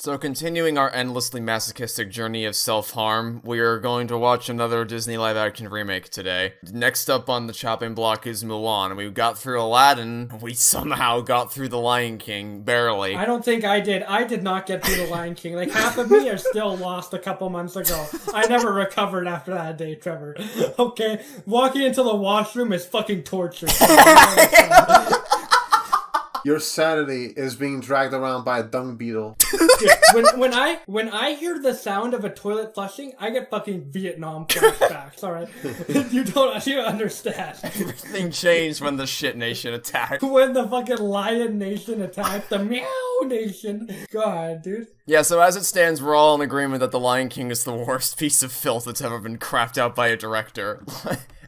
So continuing our endlessly masochistic journey of self-harm, we are going to watch another Disney live-action remake today. Next up on the chopping block is Mulan. We got through Aladdin, we somehow got through The Lion King, barely. I don't think I did. I did not get through The Lion King. Like, half of me are still lost a couple months ago. I never recovered after that day, Trevor. Okay? Walking into the washroom is fucking torture. Your sanity is being dragged around by a dung beetle. Dude, when I hear the sound of a toilet flushing, I get fucking Vietnam flashbacks. All right, you don't understand. Everything changed when the shit nation attacked. When the fucking lion nation attacked the meow nation. God, dude. Yeah, so as it stands, we're all in agreement that The Lion King is the worst piece of filth that's ever been crapped out by a director.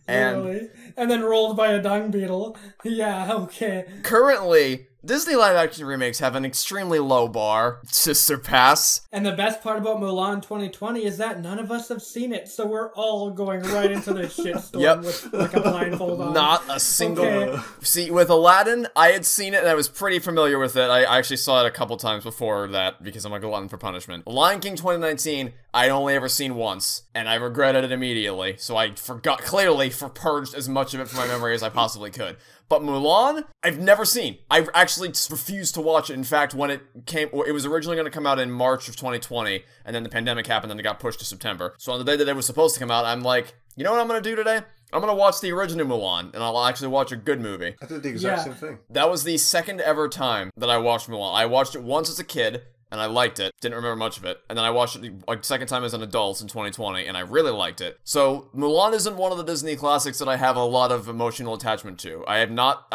Really? And then rolled by a dung beetle. Yeah, okay. Currently, Disney live-action remakes have an extremely low bar to surpass. And the best part about Mulan 2020 is that none of us have seen it, so we're all going right into this shitstorm with like a blindfold on. Not a single... See, with Aladdin, I had seen it and I was pretty familiar with it. I actually saw it a couple times before that because I'm a glutton for punishment. Lion King 2019, I'd only ever seen once, and I regretted it immediately, so I clearly purged as much of it from my memory as I possibly could. But Mulan, I've never seen. I actually refused to watch it. In fact, when it was originally going to come out in March of 2020, and then the pandemic happened and it got pushed to September. So on the day that it was supposed to come out, I'm like, you know what I'm going to do today? I'm going to watch the original Mulan, and I'll actually watch a good movie. I did the exact same thing. That was the second ever time that I watched Mulan. I watched it once as a kid, and I liked it. Didn't remember much of it. And then I watched it a second time as an adult in 2020, and I really liked it. So, Mulan isn't one of the Disney classics that I have a lot of emotional attachment to. I've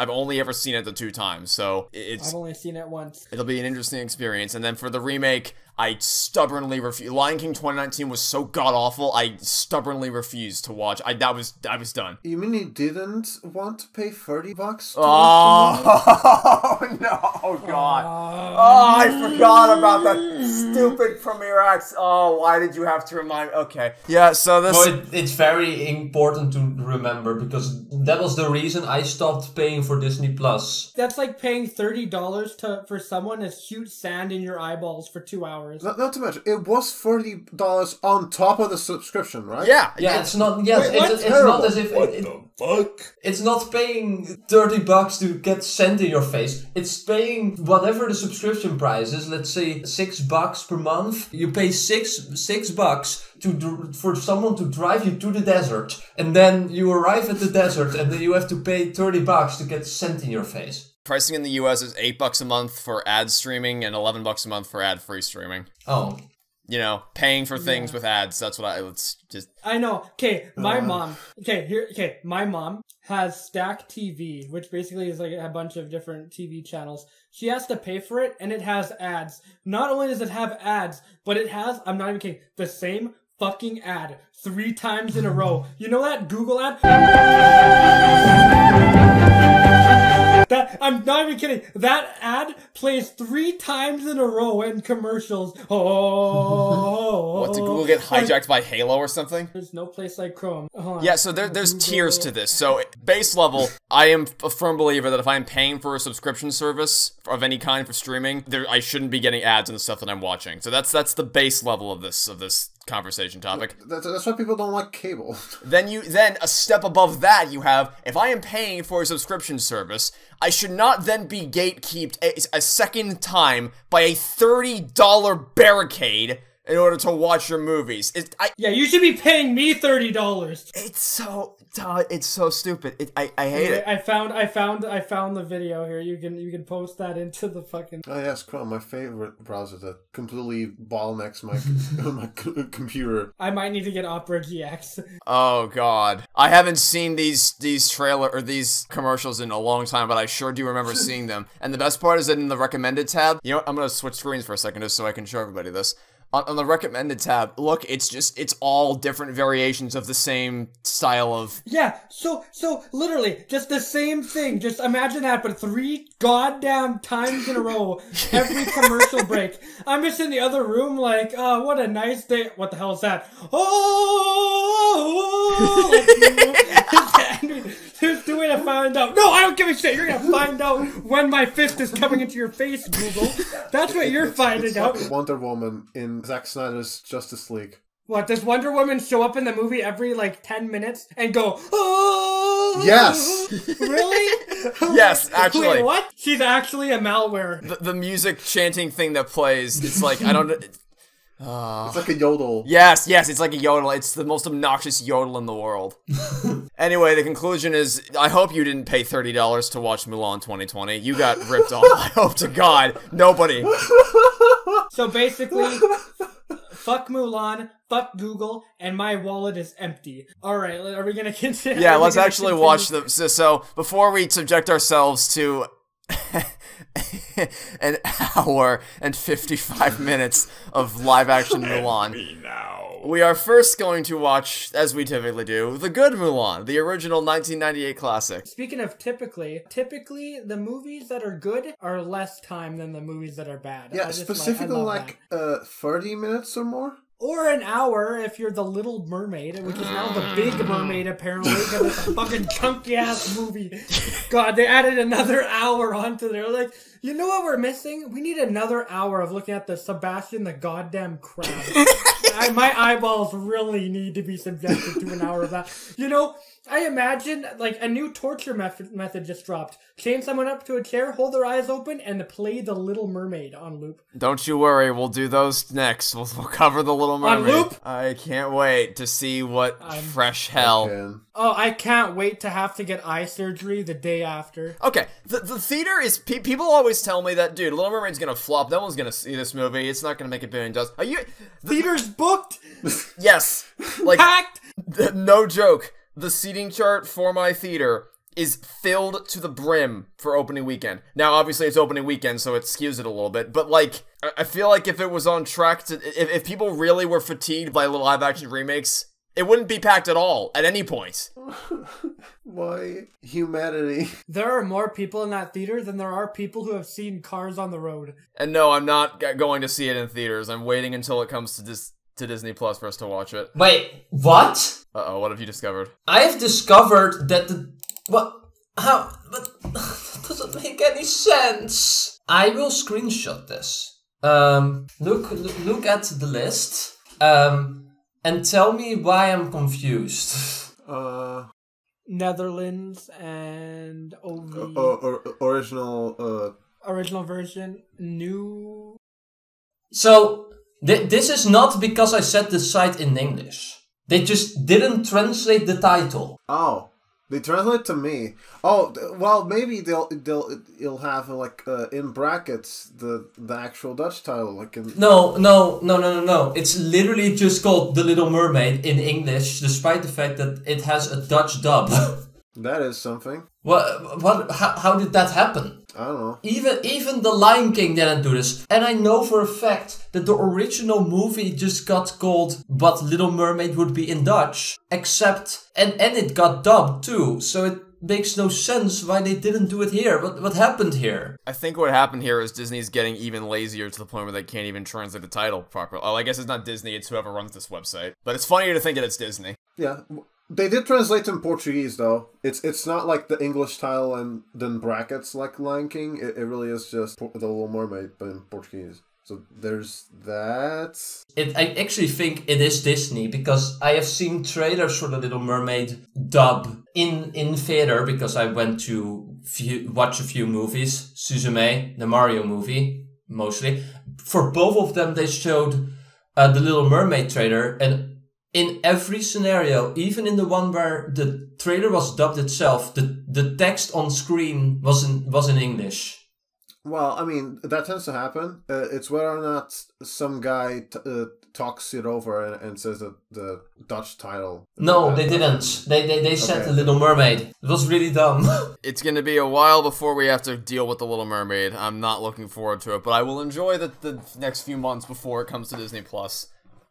only ever seen it the 2 times, so I've only seen it once. It'll be an interesting experience. And then for the remake, I stubbornly refused. Lion King 2019 was so god-awful, I stubbornly refused to watch. I was done. You mean you didn't want to pay $30? Oh, no, oh god. Oh, I forgot about that stupid premiere acts. Oh, why did you have to remind me? Okay. Yeah, so this... Well, it's very important to remember, because that was the reason I stopped paying for Disney+. That's like paying $30 for someone to shoot sand in your eyeballs for 2 hours. Not to mention, it was $30 on top of the subscription, right? Yeah. Yeah, it's not... Yes, it's not as if... What the fuck? It's not paying $30 to get sand in your face. It's paying whatever the subscription price is. Let's say $6 per month. You pay $6 for someone to drive you to the desert, and then you arrive at the desert, and then you have to pay $30 to get sand in your face. Pricing in the US is $8 a month for ad streaming and $11 a month for ad-free streaming. Oh. You know, paying for things with ads, that's what I know. Okay, my mom has Stack TV, which basically is like a bunch of different TV channels. She has to pay for it, and it has ads. Not only does it have ads, but it has, I'm not even kidding, the same fucking ad 3 times in a row. You know that Google ad? I'm not even kidding. That ad plays 3 times in a row in commercials. Oh. What, did Google get hijacked by Halo or something? There's no place like Chrome. Yeah, so there's tiers to this. So, base level, I am a firm believer that if I'm paying for a subscription service of any kind for streaming, I shouldn't be getting ads on the stuff that I'm watching. So that's the base level of this conversation topic. That's why people don't like cable. Then a step above that you have, if I am paying for a subscription service, I should not then be gatekeeped a second time by a $30 barricade in order to watch your movies. Yeah, you should be paying me $30. It's so stupid. I hate it. I found the video here. You can post that into the fucking... Oh yes, Chrome, my favorite browser that completely bottlenecks my computer. I might need to get Opera GX. Oh god. I haven't seen these these commercials in a long time, but I sure do remember seeing them. And the best part is that in the recommended tab, you know what, I'm gonna switch screens for a second just so I can show everybody this. On the recommended tab, look, it's all different variations of the same style of... Yeah, so literally, just the same thing. Just imagine that, but 3 goddamn times in a row, every commercial break. I'm just in the other room like, oh, what a nice day. What the hell is that? Oh! There's the way to find out. No, I don't give a shit. You're gonna find out when my fist is coming into your face, Google. That's what you're finding out. Like Wonder Woman in Zack Snyder's Justice League. What, does Wonder Woman show up in the movie every, 10 minutes and go, oh! Yes! Really? Yes, actually. Wait, what? She's actually a malware. The music chanting thing that plays, it's like, I don't know. It's like a yodel. Yes, it's like a yodel. It's the most obnoxious yodel in the world. Anyway, the conclusion is, I hope you didn't pay $30 to watch Mulan 2020. You got ripped off. I hope to God, nobody. So basically, fuck Mulan, fuck Google, and my wallet is empty. Alright, are we gonna continue? Yeah, let's actually watch the... So, before we subject ourselves to... an hour and 55 minutes of live-action Mulan. We are first going to watch, as we typically do, the good Mulan, the original 1998 classic. Speaking of typically the movies that are good are less time than the movies that are bad. Yeah, specifically 30 minutes or more? Or an hour if you're The Little Mermaid, which is now The Big Mermaid, apparently, because it's a fucking chunky-ass movie. God, they added another hour onto there. Like, you know what we're missing? We need another hour of looking at the Sebastian the goddamn crab. My eyeballs really need to be subjected to an hour of that. You know, I imagine, a new torture method just dropped. Chain someone up to a chair, hold their eyes open, and play The Little Mermaid on loop. Don't you worry, we'll do those next. We'll cover The Little Mermaid. On loop? I can't wait to see what fresh hell. Okay. Oh, I can't wait to have to get eye surgery the day after. Okay, the theater is... people always tell me that, dude, Little Mermaid's gonna flop. No one's gonna see this movie. It's not gonna make $1 billion. Are you... Theater's booked? Yes. Packed? No joke. The seating chart for my theater is filled to the brim for opening weekend. Now, obviously, it's opening weekend, so it skews it a little bit. But, I feel like if it was on track to... If people really were fatigued by live-action remakes, it wouldn't be packed at all, at any point. Why humanity? There are more people in that theater than there are people who have seen Cars on the Road. And no, I'm not going to see it in theaters. I'm waiting until it comes to Disney Plus for us to watch it. Wait, what? Uh-oh, what have you discovered? I have discovered that How? But that doesn't make any sense. I will screenshot this. Look at the list. And tell me why I'm confused. Netherlands and original version, new. So this is not because I said the site in English. They just didn't translate the title. Oh, they translate to me. Oh, well, maybe you'll have in brackets the actual Dutch title No. It's literally just called The Little Mermaid in English, despite the fact that it has a Dutch dub. That is something. What? How did that happen? I don't know. Even The Lion King didn't do this. And I know for a fact that the original movie just got called What Little Mermaid Would Be in Dutch. Except, and it got dubbed too. So it makes no sense why they didn't do it here. What happened here? I think what happened here is Disney's getting even lazier to the point where they can't even translate the title properly. Oh, I guess it's not Disney, it's whoever runs this website. But it's funnier to think that it's Disney. Yeah. They did translate in Portuguese, though. It's not like the English title and then brackets like Lion King. It really is just The Little Mermaid, but in Portuguese. So there's that. I actually think it is Disney, because I have seen trailers for The Little Mermaid dub in theater, because I went to watch a few movies. Suzume, the Mario movie, mostly. For both of them, they showed The Little Mermaid trailer, and in every scenario, even in the one where the trailer was dubbed itself, the text on screen was in English. Well, I mean, that tends to happen. It's whether or not some guy talks it over and says that the Dutch title. No, they didn't. They said okay. The Little Mermaid. It was really dumb. It's going to be a while before we have to deal with The Little Mermaid. I'm not looking forward to it, but I will enjoy the next few months before it comes to Disney Plus,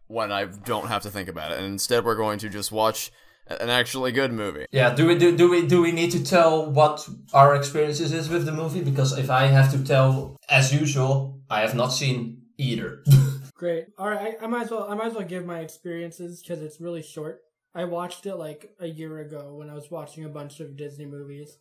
when I don't have to think about it. And instead we're going to just watch an actually good movie. Yeah, do we need to tell what our experiences is with the movie? Because if I have to tell, as usual, I have not seen either. Great. All right, I might as well give my experiences because it's really short. I watched it like a year ago when I was watching a bunch of Disney movies.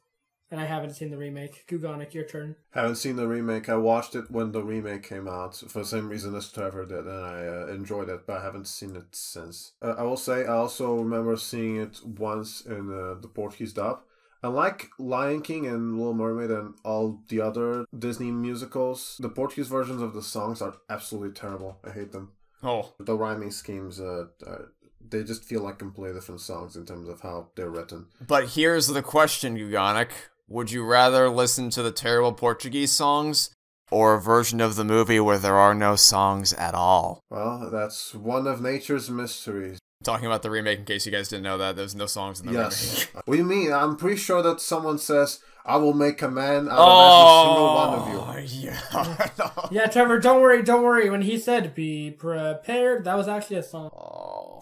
And I haven't seen the remake. Gugonic, your turn. Haven't seen the remake. I watched it when the remake came out for the same reason as Trevor did, and I enjoyed it, but I haven't seen it since. I will say I also remember seeing it once in the Portuguese dub. Unlike Lion King and Little Mermaid and all the other Disney musicals, the Portuguese versions of the songs are absolutely terrible. I hate them. Oh. The rhyming schemes, they just feel like completely different songs in terms of how they're written. But here's the question, Gugonic. Would you rather listen to the terrible Portuguese songs or a version of the movie where there are no songs at all? Well, that's one of nature's mysteries. Talking about the remake, in case you guys didn't know that, there's no songs in the remake. What do you mean? I'm pretty sure that someone says, I will make a man out of every single one of you. Yeah. Yeah, Trevor, don't worry. When he said, be prepared, that was actually a song. Oh,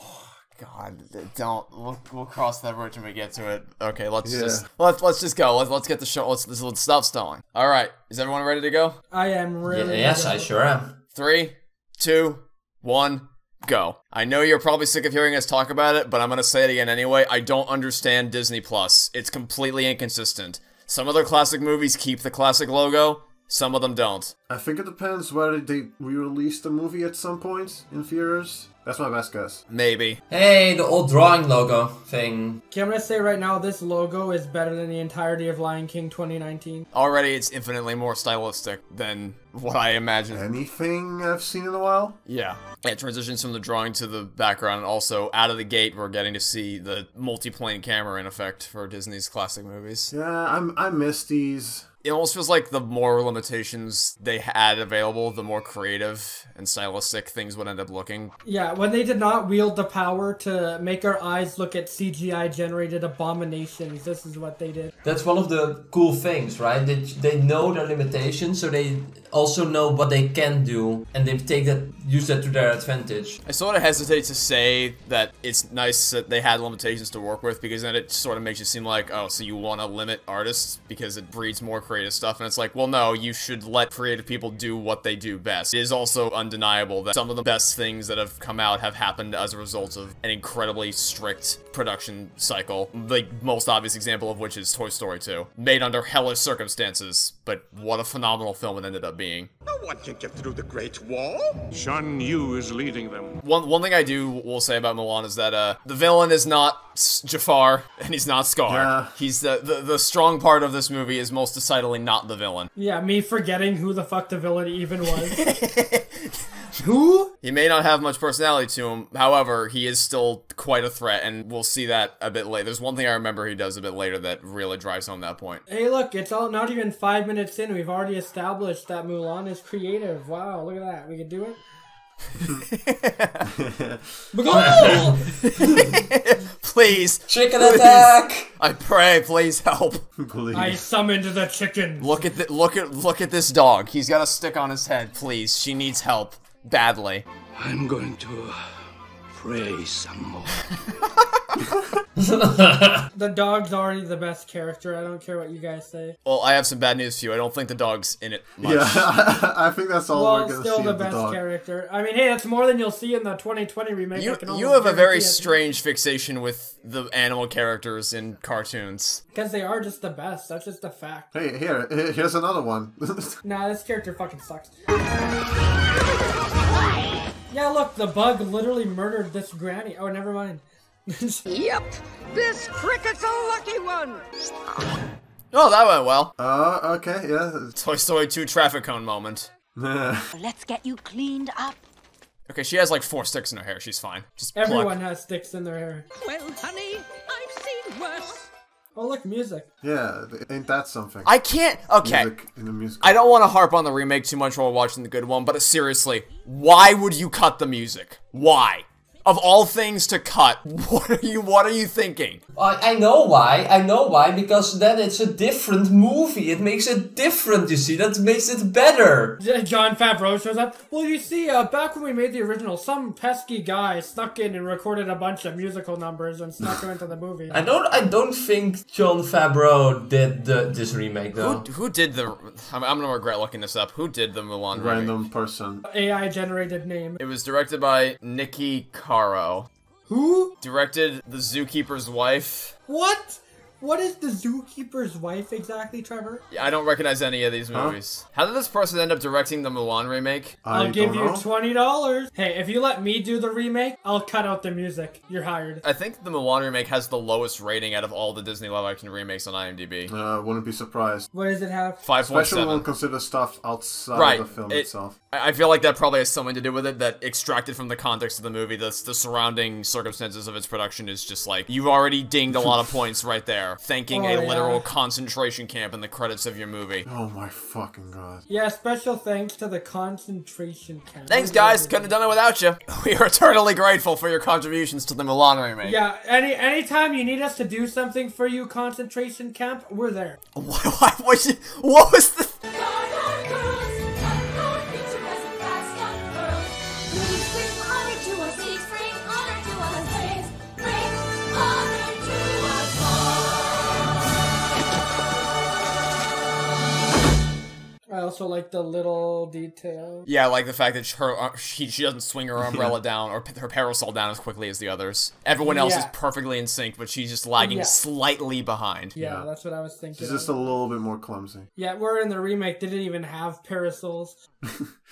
God, don't. We'll cross that bridge when we get to it. Okay, let's just go. Let's get the show. Let's stop stalling. All right, is everyone ready to go? I am really. Yes, I sure am. 3, 2, 1, go. I know you're probably sick of hearing us talk about it, but I'm gonna say it again anyway. I don't understand Disney Plus. It's completely inconsistent. Some of their classic movies keep the classic logo. Some of them don't. I think it depends whether they re-release the movie at some point in theaters. That's my best guess. Maybe. Hey, the old drawing logo thing. Okay, I'm gonna say right now, this logo is better than the entirety of Lion King 2019. Already, it's infinitely more stylistic than what I imagined. Anything I've seen in a while? Yeah. It transitions from the drawing to the background, and also out of the gate, we're getting to see the multi-plane camera in effect for Disney's classic movies. Yeah, I miss these. It almost feels like the more limitations they had available, the more creative and stylistic things would end up looking. Yeah, when they did not wield the power to make our eyes look at CGI-generated abominations, this is what they did. That's one of the cool things, right? They know their limitations, so they also know what they can do, and they use that to their advantage. I sort of hesitate to say that it's nice that they had limitations to work with, because then it sort of makes you seem like, oh, so you want to limit artists because it breeds more creative stuff, and it's like, well, no, you should let creative people do what they do best. It is also undeniable that some of the best things that have come out have happened as a result of an incredibly strict production cycle. The most obvious example of which is Toy Story 2. Made under hellish circumstances, but what a phenomenal film it ended up being. No one can get through the Great Wall. Shan Yu is leading them. One thing I will say about Mulan is that the villain is not Jafar, and he's not Scar. Yeah. He's the strong part of this movie is most decidedly not the villain. Yeah, me forgetting who the fuck the villain even was. Who? He may not have much personality to him, however, he is still quite a threat, and we'll see that a bit later. There's one thing I remember he does a bit later that really drives home that point. Hey, look, it's all not even 5 minutes in. We've already established that Mulan is creative. Wow, look at that. We can do it. Please. Chicken attack! I pray, please help. Please. I summoned the chicken. Look at this dog. He's got a stick on his head. Please, she needs help badly. I'm going to pray some more. The dog's already the best character. I don't care what you guys say. Well, I have some bad news for you. I don't think the dog's in it much. Yeah, I think that's all we're Well, gonna still see the of the best dog. character. I mean, hey, that's more than you'll see in the 2020 remake. You have a very strange fixation with the animal characters in cartoons. Because they are just the best. That's just a fact. Hey, here's another one. Nah, this character fucking sucks. Yeah, look, the bug literally murdered this granny. Oh, never mind. Yep, this cricket's a lucky one. Oh, that went well. Okay, yeah. Toy Story 2 traffic cone moment. Let's get you cleaned up. Okay, she has like 4 sticks in her hair. She's fine. Just Everyone has sticks in their hair. Well, honey, I've seen worse. Oh, look, music. Yeah, ain't that something? I can't. Okay. Music in the music. I don't want to harp on the remake too much while we're watching the good one, but seriously, why would you cut the music? Why? Of all things to cut, what are you thinking? I know why, because then it's a different movie. It makes it different, you see, that makes it better. John Favreau shows up. Well, you see, back when we made the original, some pesky guy snuck in and recorded a bunch of musical numbers and snuck them into the movie. I don't think John Favreau did this remake, though. Who did the... I'm gonna regret looking this up. Who did the Mulan remake? Random person. AI-generated name. It was directed by Nikki Caro, Who? Directed The Zookeeper's Wife. What? What is the Zookeeper's Wife exactly, Trevor? I don't recognize any of these movies. How did this person end up directing the Mulan remake? I'll give you $20. Hey, if you let me do the remake, I'll cut out the music. You're hired. I think the Mulan remake has the lowest rating out of all the Disney live-action remakes on IMDb. Wouldn't be surprised. What does it have? 5.7. Especially when consider stuff outside of the film itself. I feel like that probably has something to do with it, that extracted from the context of the movie, the surrounding circumstances of its production is just like, you've already dinged a lot of points right there, thanking a literal concentration camp in the credits of your movie. Oh my fucking god. Yeah, special thanks to the concentration camp. Thanks guys, couldn't have done it without you. We are eternally grateful for your contributions to the Mulan remake. Yeah, anytime you need us to do something for you, concentration camp, we're there. What was the... I also like the little detail. Yeah, like the fact that she doesn't swing her umbrella down or her parasol down as quickly as the others. Everyone else is perfectly in sync, but she's just lagging slightly behind. Yeah, that's what I was thinking. She's just a little bit more clumsy. Yeah, we're in the remake. They didn't even have parasols.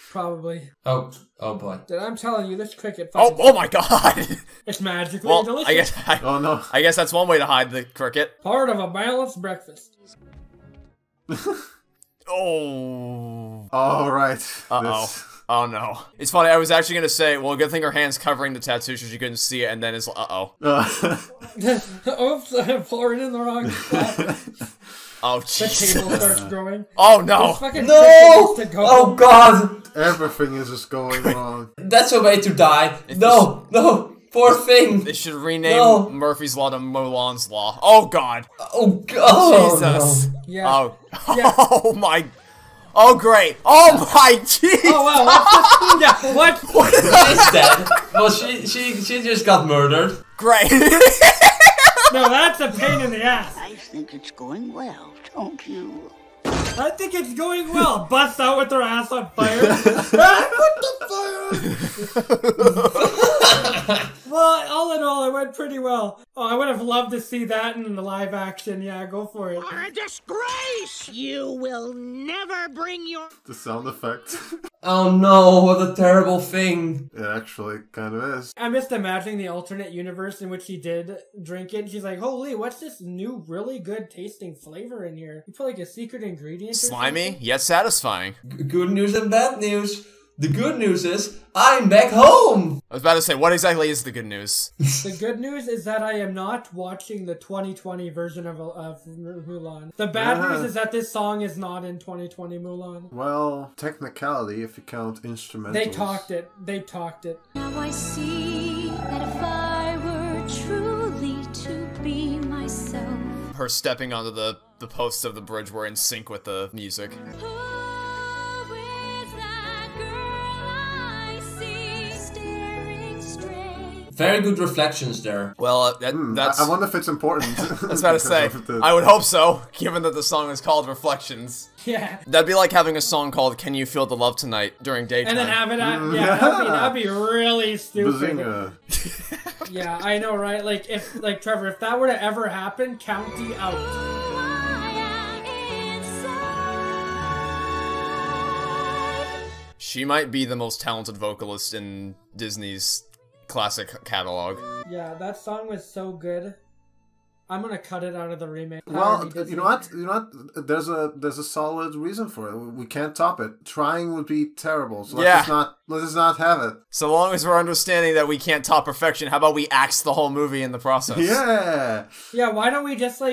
Probably. Oh boy. I'm telling you, this cricket. Oh my god! It's magically delicious. Oh no. I guess that's one way to hide the cricket. Part of a balanced breakfast. Oh. All right. Oh no. It's funny, I was actually gonna say, well, good thing her hand's covering the tattoo so she couldn't see it, and then it's Oops, I'm pouring in the wrong spot. Oh, Jesus. The table starts growing. Oh no. No! Oh god! Everything is just going wrong. That's a way to die. No! Poor thing! They should rename Murphy's Law to Mulan's Law. Oh god. Oh god! Jesus. No. Yeah. Oh my. Oh great. Oh my jeez. Oh wow. What? She's dead. Well, she just got murdered. Great. No, that's a pain in the ass. I think it's going well, don't you? I think it's going well. Bust out with their ass on fire. Put the fire. Well, all in all, it went pretty well. Oh, I would have loved to see that in the live action. Yeah, go for it. You're a disgrace! You will never bring your... The sound effect. Oh no, what a terrible thing. It actually kind of is. I'm just imagining the alternate universe in which she did drink it. She's like, holy, what's this new, really good tasting flavor in here? You put like a secret ingredient or Slimy, something? yet satisfying. Good news and bad news. The good news is, I'm back home! I was about to say, what exactly is the good news? The good news is that I am not watching the 2020 version of Mulan. The bad news is that this song is not in 2020 Mulan. Well, technicality, if you count instrumentals. They talked it. Now I see that if I were truly to be myself. Her stepping onto the posts of the bridge were in sync with the music. Very good reflections there. Well, that's... I wonder if it's important. I was about to say, I would hope so, given that the song is called Reflections. Yeah. That'd be like having a song called Can You Feel the Love Tonight during daytime. And then have it that'd be really stupid. Bazinga. Yeah, I know, right? Like, Trevor, if that were to ever happen, County out. She might be the most talented vocalist in Disney's classic catalog. Yeah, that song was so good. I'm gonna cut it out of the remake. Well, you know what? There's a solid reason for it. We can't top it. Trying would be terrible. So let's not have it. So long as we're understanding that we can't top perfection, how about we axe the whole movie in the process? Yeah. Yeah, why don't we just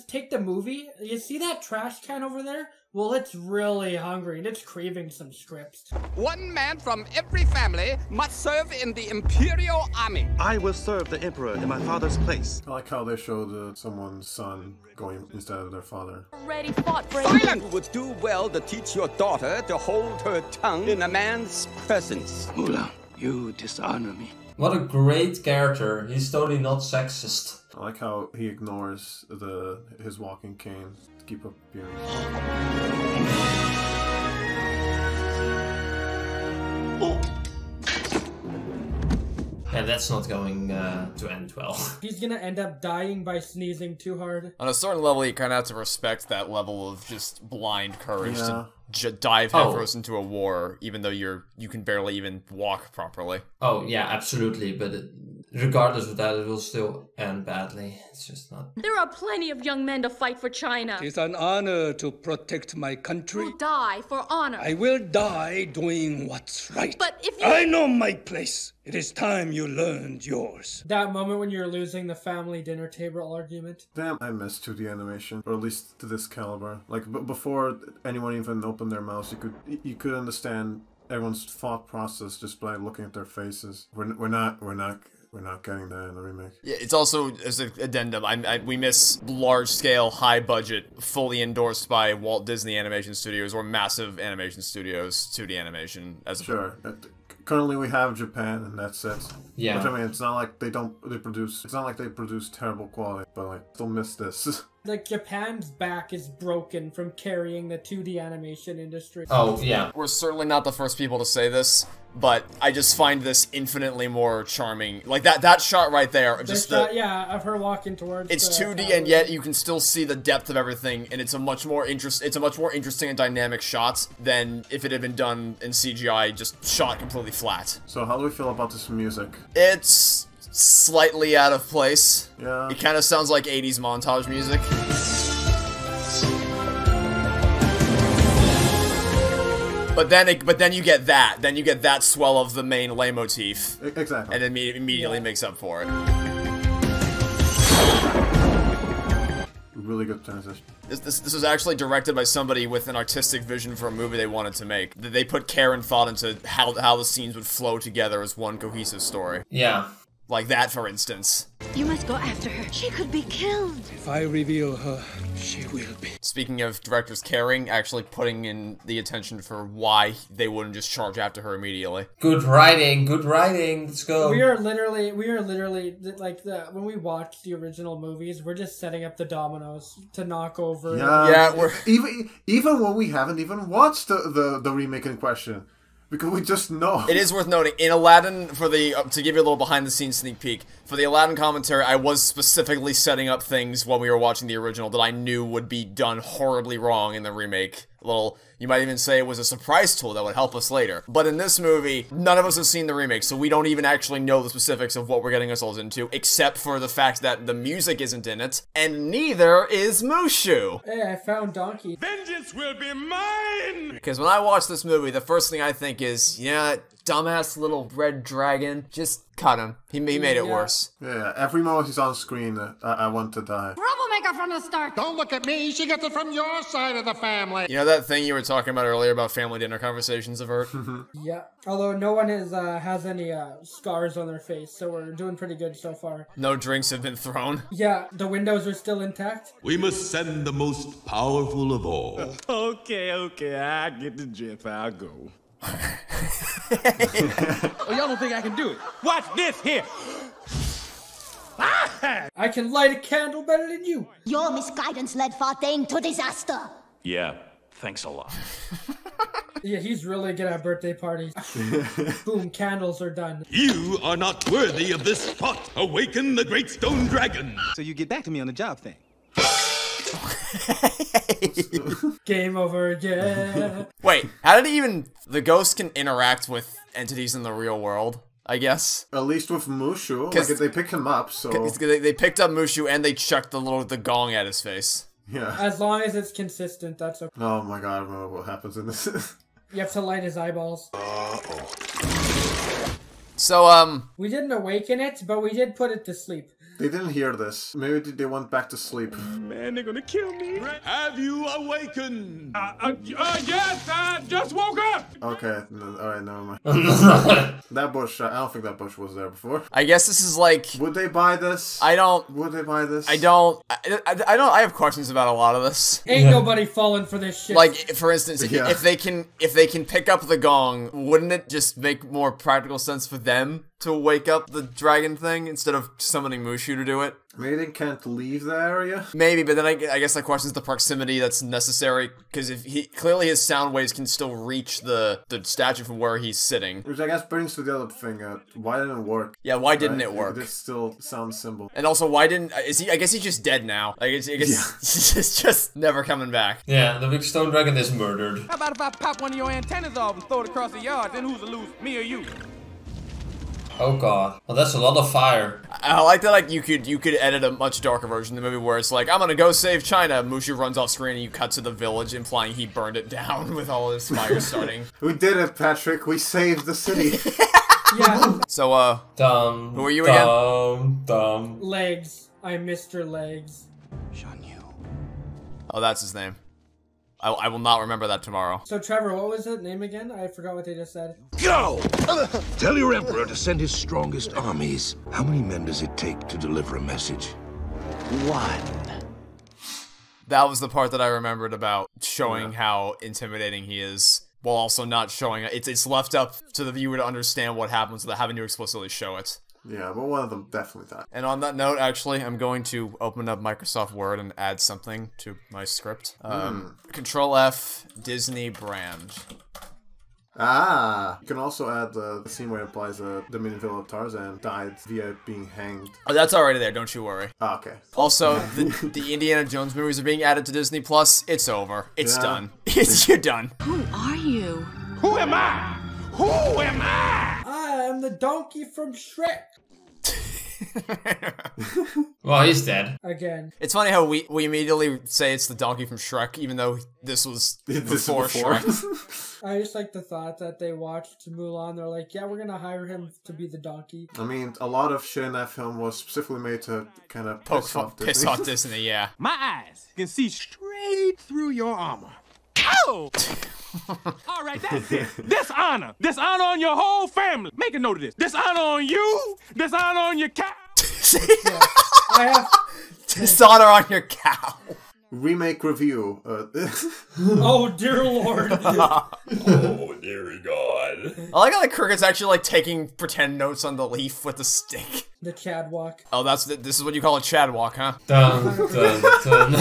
take the movie? You see that trash can over there? Well, it's really hungry and it's craving some scripts. One man from every family must serve in the Imperial Army. I will serve the Emperor in my father's place. I like how they showed someone's son going instead of their father. Already fought for Silent! You would do well to teach your daughter to hold her tongue in a man's presence. Mulan, you dishonor me. What a great character. He's totally not sexist. I like how he ignores his walking cane to keep up appearance. Yeah, that's not going to end well. He's gonna end up dying by sneezing too hard. On a certain level, you kind of have to respect that level of just blind courage to dive headfirst into a war, even though you can barely even walk properly. Oh, yeah, absolutely, but regardless of that, it will still end badly. It's just not... There are plenty of young men to fight for China. It's an honor to protect my country. You'll die for honor. I will die doing what's right. But if you... I know my place. It is time you learned yours. That moment when you're losing the family dinner table argument. Damn, I miss 2D animation, or at least to this caliber. Like before anyone even opened their mouths, you could understand everyone's thought process just by looking at their faces. We're not getting that in the remake. Yeah, it's also, as an addendum, we miss large-scale, high-budget, fully endorsed by Walt Disney Animation Studios or massive animation studios 2D animation. Sure. Currently, we have Japan, and that's it. Yeah. Which, I mean, it's not like they produce terrible quality, but like, still miss this. Like, Japan's back is broken from carrying the 2D animation industry. Oh, yeah. We're certainly not the first people to say this, but I just find this infinitely more charming. Like, that shot right there, just of her walking towards it's 2D, and yet you can still see the depth of everything, and it's a much more interesting and dynamic shot than if it had been done in CGI, just shot completely flat. So how do we feel about this music? It's slightly out of place. Yeah. It kind of sounds like 80s montage music. But then you get that. Then you get that swell of the main leitmotif. Exactly. And it immediately makes up for it. Really good transition. This was actually directed by somebody with an artistic vision for a movie they wanted to make. They put care and thought into how the scenes would flow together as one cohesive story. Yeah. Like that, for instance. You must go after her. She could be killed. If I reveal her, she will be. Speaking of directors caring, actually putting in the attention for why they wouldn't just charge after her immediately. Good writing, let's go. We are literally, like, when we watch the original movies, we're just setting up the dominoes to knock over. Yeah, we're... even when we haven't even watched the remake in question. Because we just know. It is worth noting, in Aladdin, to give you a little behind-the-scenes sneak peek, for the Aladdin commentary, I was specifically setting up things while we were watching the original that I knew would be done horribly wrong in the remake. You might even say it was a surprise tool that would help us later. But in this movie, none of us have seen the remake, so we don't even actually know the specifics of what we're getting ourselves into, except for the fact that the music isn't in it, and neither is Mushu. Hey, I found Donkey. Vengeance will be mine! Because when I watch this movie, the first thing I think is, that dumbass little red dragon, just cut him. He made it worse. Yeah, every moment he's on screen, I want to die. Troublemaker from the start. Don't look at me. She gets it from your side of the family. You know that thing you were talking about earlier about family dinner conversations, Avert? Yeah. Although no one has any scars on their face, so we're doing pretty good so far. No drinks have been thrown. Yeah, the windows are still intact. We must send the most powerful of all. Okay, I get the drift. I'll go. Oh, y'all don't think I can do it? Watch this here. I can light a candle better than you. Your misguidance led Farthane to disaster. Yeah, thanks a lot. Yeah, he's really good at birthday parties. Boom, candles are done. You are not worthy of this spot. Awaken the great stone dragon. So you get back to me on the job thing. Game over again. Wait, how did the ghost can interact with entities in the real world, I guess? At least with Mushu, like they picked him up, so... They picked up Mushu and they chucked the gong at his face. Yeah. As long as it's consistent, that's okay. Oh my god, I remember what happens in this. You have to light his eyeballs. So, we didn't awaken it, but we did put it to sleep. They didn't hear this. Maybe they went back to sleep. Man, they're gonna kill me. Have you awakened? Yes, I just woke up. Okay, alright, never mind. That bush, I don't think that bush was there before. I guess this is like... Would they buy this? Would they buy this? I have questions about a lot of this. Ain't nobody falling for this shit. Like, for instance, if they can pick up the gong, wouldn't it just make more practical sense for them to wake up the dragon thing instead of summoning Mushu to do it. Maybe they can't leave the area? Maybe, but then I guess that questions the proximity that's necessary, because if clearly his sound waves can still reach the statue from where he's sitting. Which I guess brings to the other thing, why didn't it work? Yeah, why didn't it work? This still sounds simple. And also, why didn't, I guess he's just dead now. Like, I guess he's just never coming back. Yeah, the big stone dragon is murdered. How about if I pop one of your antennas off and throw it across the yard, then who's the loser, me or you? Oh god. Well, that's a lot of fire. I like that, like, you could edit a much darker version of the movie where it's like, I'm gonna go save China. Mushu runs off screen and you cut to the village implying he burned it down with all his fire starting. We did it, Patrick. We saved the city. Yeah. So, who are you again? Legs. I'm Mr. Legs. Oh, that's his name. I will not remember that tomorrow. So, Trevor, what was his name again? I forgot what they just said. Go! Tell your emperor to send his strongest armies. How many men does it take to deliver a message? 1. That was the part that I remembered about showing how intimidating he is, while also not showing it. It's left up to the viewer to understand what happens without having to explicitly show it. Yeah, but one of them definitely died. And on that note, actually, I'm going to open up Microsoft Word and add something to my script. Control F, Disney brand. Ah! You can also add the scene where it implies the main villain of Tarzan died via being hanged. Oh, that's already there, don't you worry. Ah, okay. Also, the Indiana Jones movies are being added to Disney Plus. It's over. It's done. You're done. Who are you? Who am I? Who am I? I am the donkey from Shrek. Well, he's dead. Again. It's funny how we immediately say it's the donkey from Shrek, even though this was before Shrek. I just like the thought that they watched Mulan. They're like, yeah, we're gonna hire him to be the donkey. I mean, a lot of shit in that film was specifically made to kind of piss off Disney. Yeah. My eyes can see straight through your armor. Oh! All right, that's it. Dishonor. Dishonor on your whole family. Make a note of this. Dishonor on you. Dishonor on your cow. Yeah, I have... Dishonor on your cow. Remake review. Oh, dear Lord. Oh, dear God. I like how the cricket's actually like taking pretend notes on the leaf with the stick. The Chad walk. Oh, this is what you call a Chad walk, huh? Dun, dun, dun.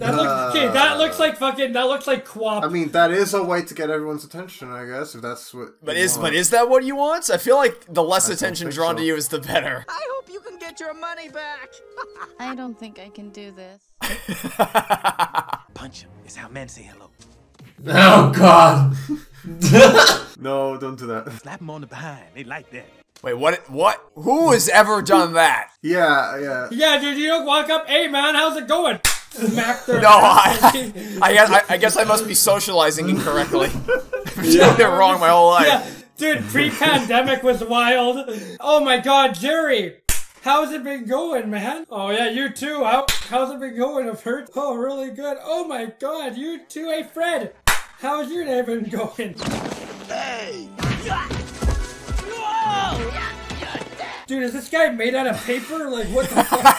That looks like QWOP. I mean, that is a way to get everyone's attention, I guess, if that's what. But is that what you want? I feel like the less attention drawn to you is the better. I hope you can get your money back. I don't think I can do this. Punch him is how men say hello. Oh God. No, don't do that. Slap him on the behind. They like that. Wait, what? Who has ever done that? Yeah. Yeah, dude, you don't walk up, hey man, how's it going? Smack their No, I guess I must be socializing incorrectly. I've been doing it wrong my whole life. Yeah, dude, pre-pandemic was wild. Oh my God, Jerry. How's it been going, man? Oh yeah, you too. How's it been going, Avert? Oh, really good. Oh my God, you too. Hey, Fred. How's your day been going? Hey! Dude, is this guy made out of paper? Like, what the fuck?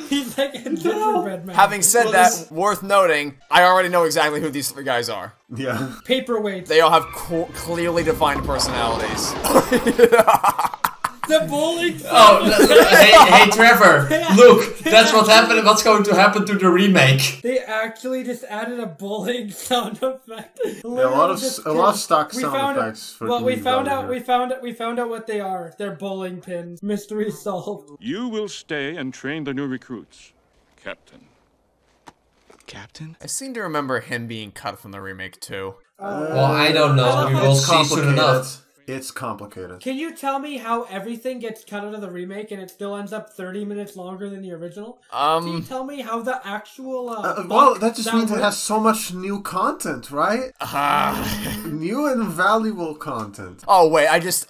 He's like a gingerbread man. Having said that, worth noting, I already know exactly who these three guys are. Yeah. Paperweights. They all have clearly defined personalities. The bowling. Hey, Trevor! Look, that's what happened. What's going to happen to the remake? They actually just added a bowling sound effect. Yeah, a lot of stock sound effects. We found out what they are. They're bowling pins. Mystery solved. You will stay and train the new recruits, Captain. Captain? I seem to remember him being cut from the remake too. Well, I don't know. We will see soon enough. It's complicated. Can you tell me how everything gets cut out of the remake and it still ends up 30 minutes longer than the original? Can you tell me how the actual well, that just means it has so much new content, right? New and valuable content. Oh wait, I just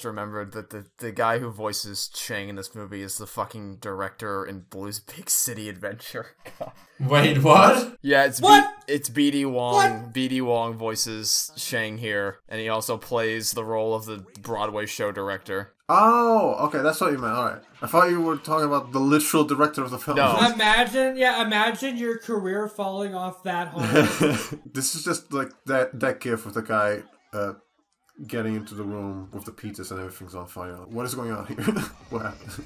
remembered that the guy who voices Chang in this movie is the fucking director in Blue's Big City Adventure. Wait, what? Yeah, it's what? It's BD Wong. What? BD Wong voices Shang here, and he also plays the role of the Broadway show director. Oh, okay, that's what you meant. All right, I thought you were talking about the literal director of the film. No. Imagine your career falling off that hard. This is just like that gif with the guy getting into the room with the pizzas and everything's on fire. What is going on here? What happened?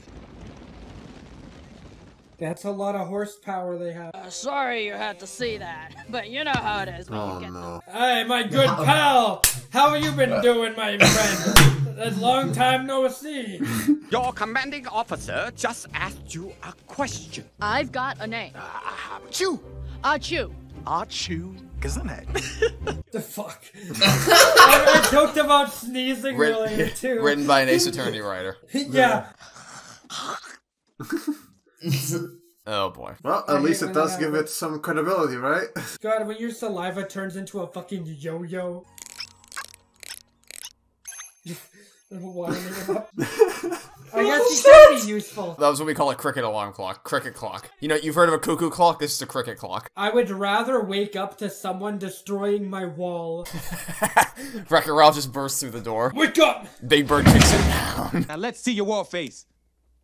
That's a lot of horsepower they have. Sorry you had to see that, but you know how it is when you get no. Hey, my good pal! How have you been doing, my friend? That's long time no see. Your commanding officer just asked you a question. I've got a name. Achoo! Achoo. Achoo. Gugonic. The fuck? I joked about sneezing earlier, too. Written by an Ace Attorney writer. Yeah. Oh boy. Well, at least it does give it some credibility, right? God, when your saliva turns into a fucking yo-yo. Winding him up. I guess he can be useful. That was what we call a cricket alarm clock. Cricket clock. You know, you've heard of a cuckoo clock? This is a cricket clock. I would rather wake up to someone destroying my wall. Wreck-It Ralph just bursts through the door. Wake up! Big Bird kicks him down. Now let's see your war face.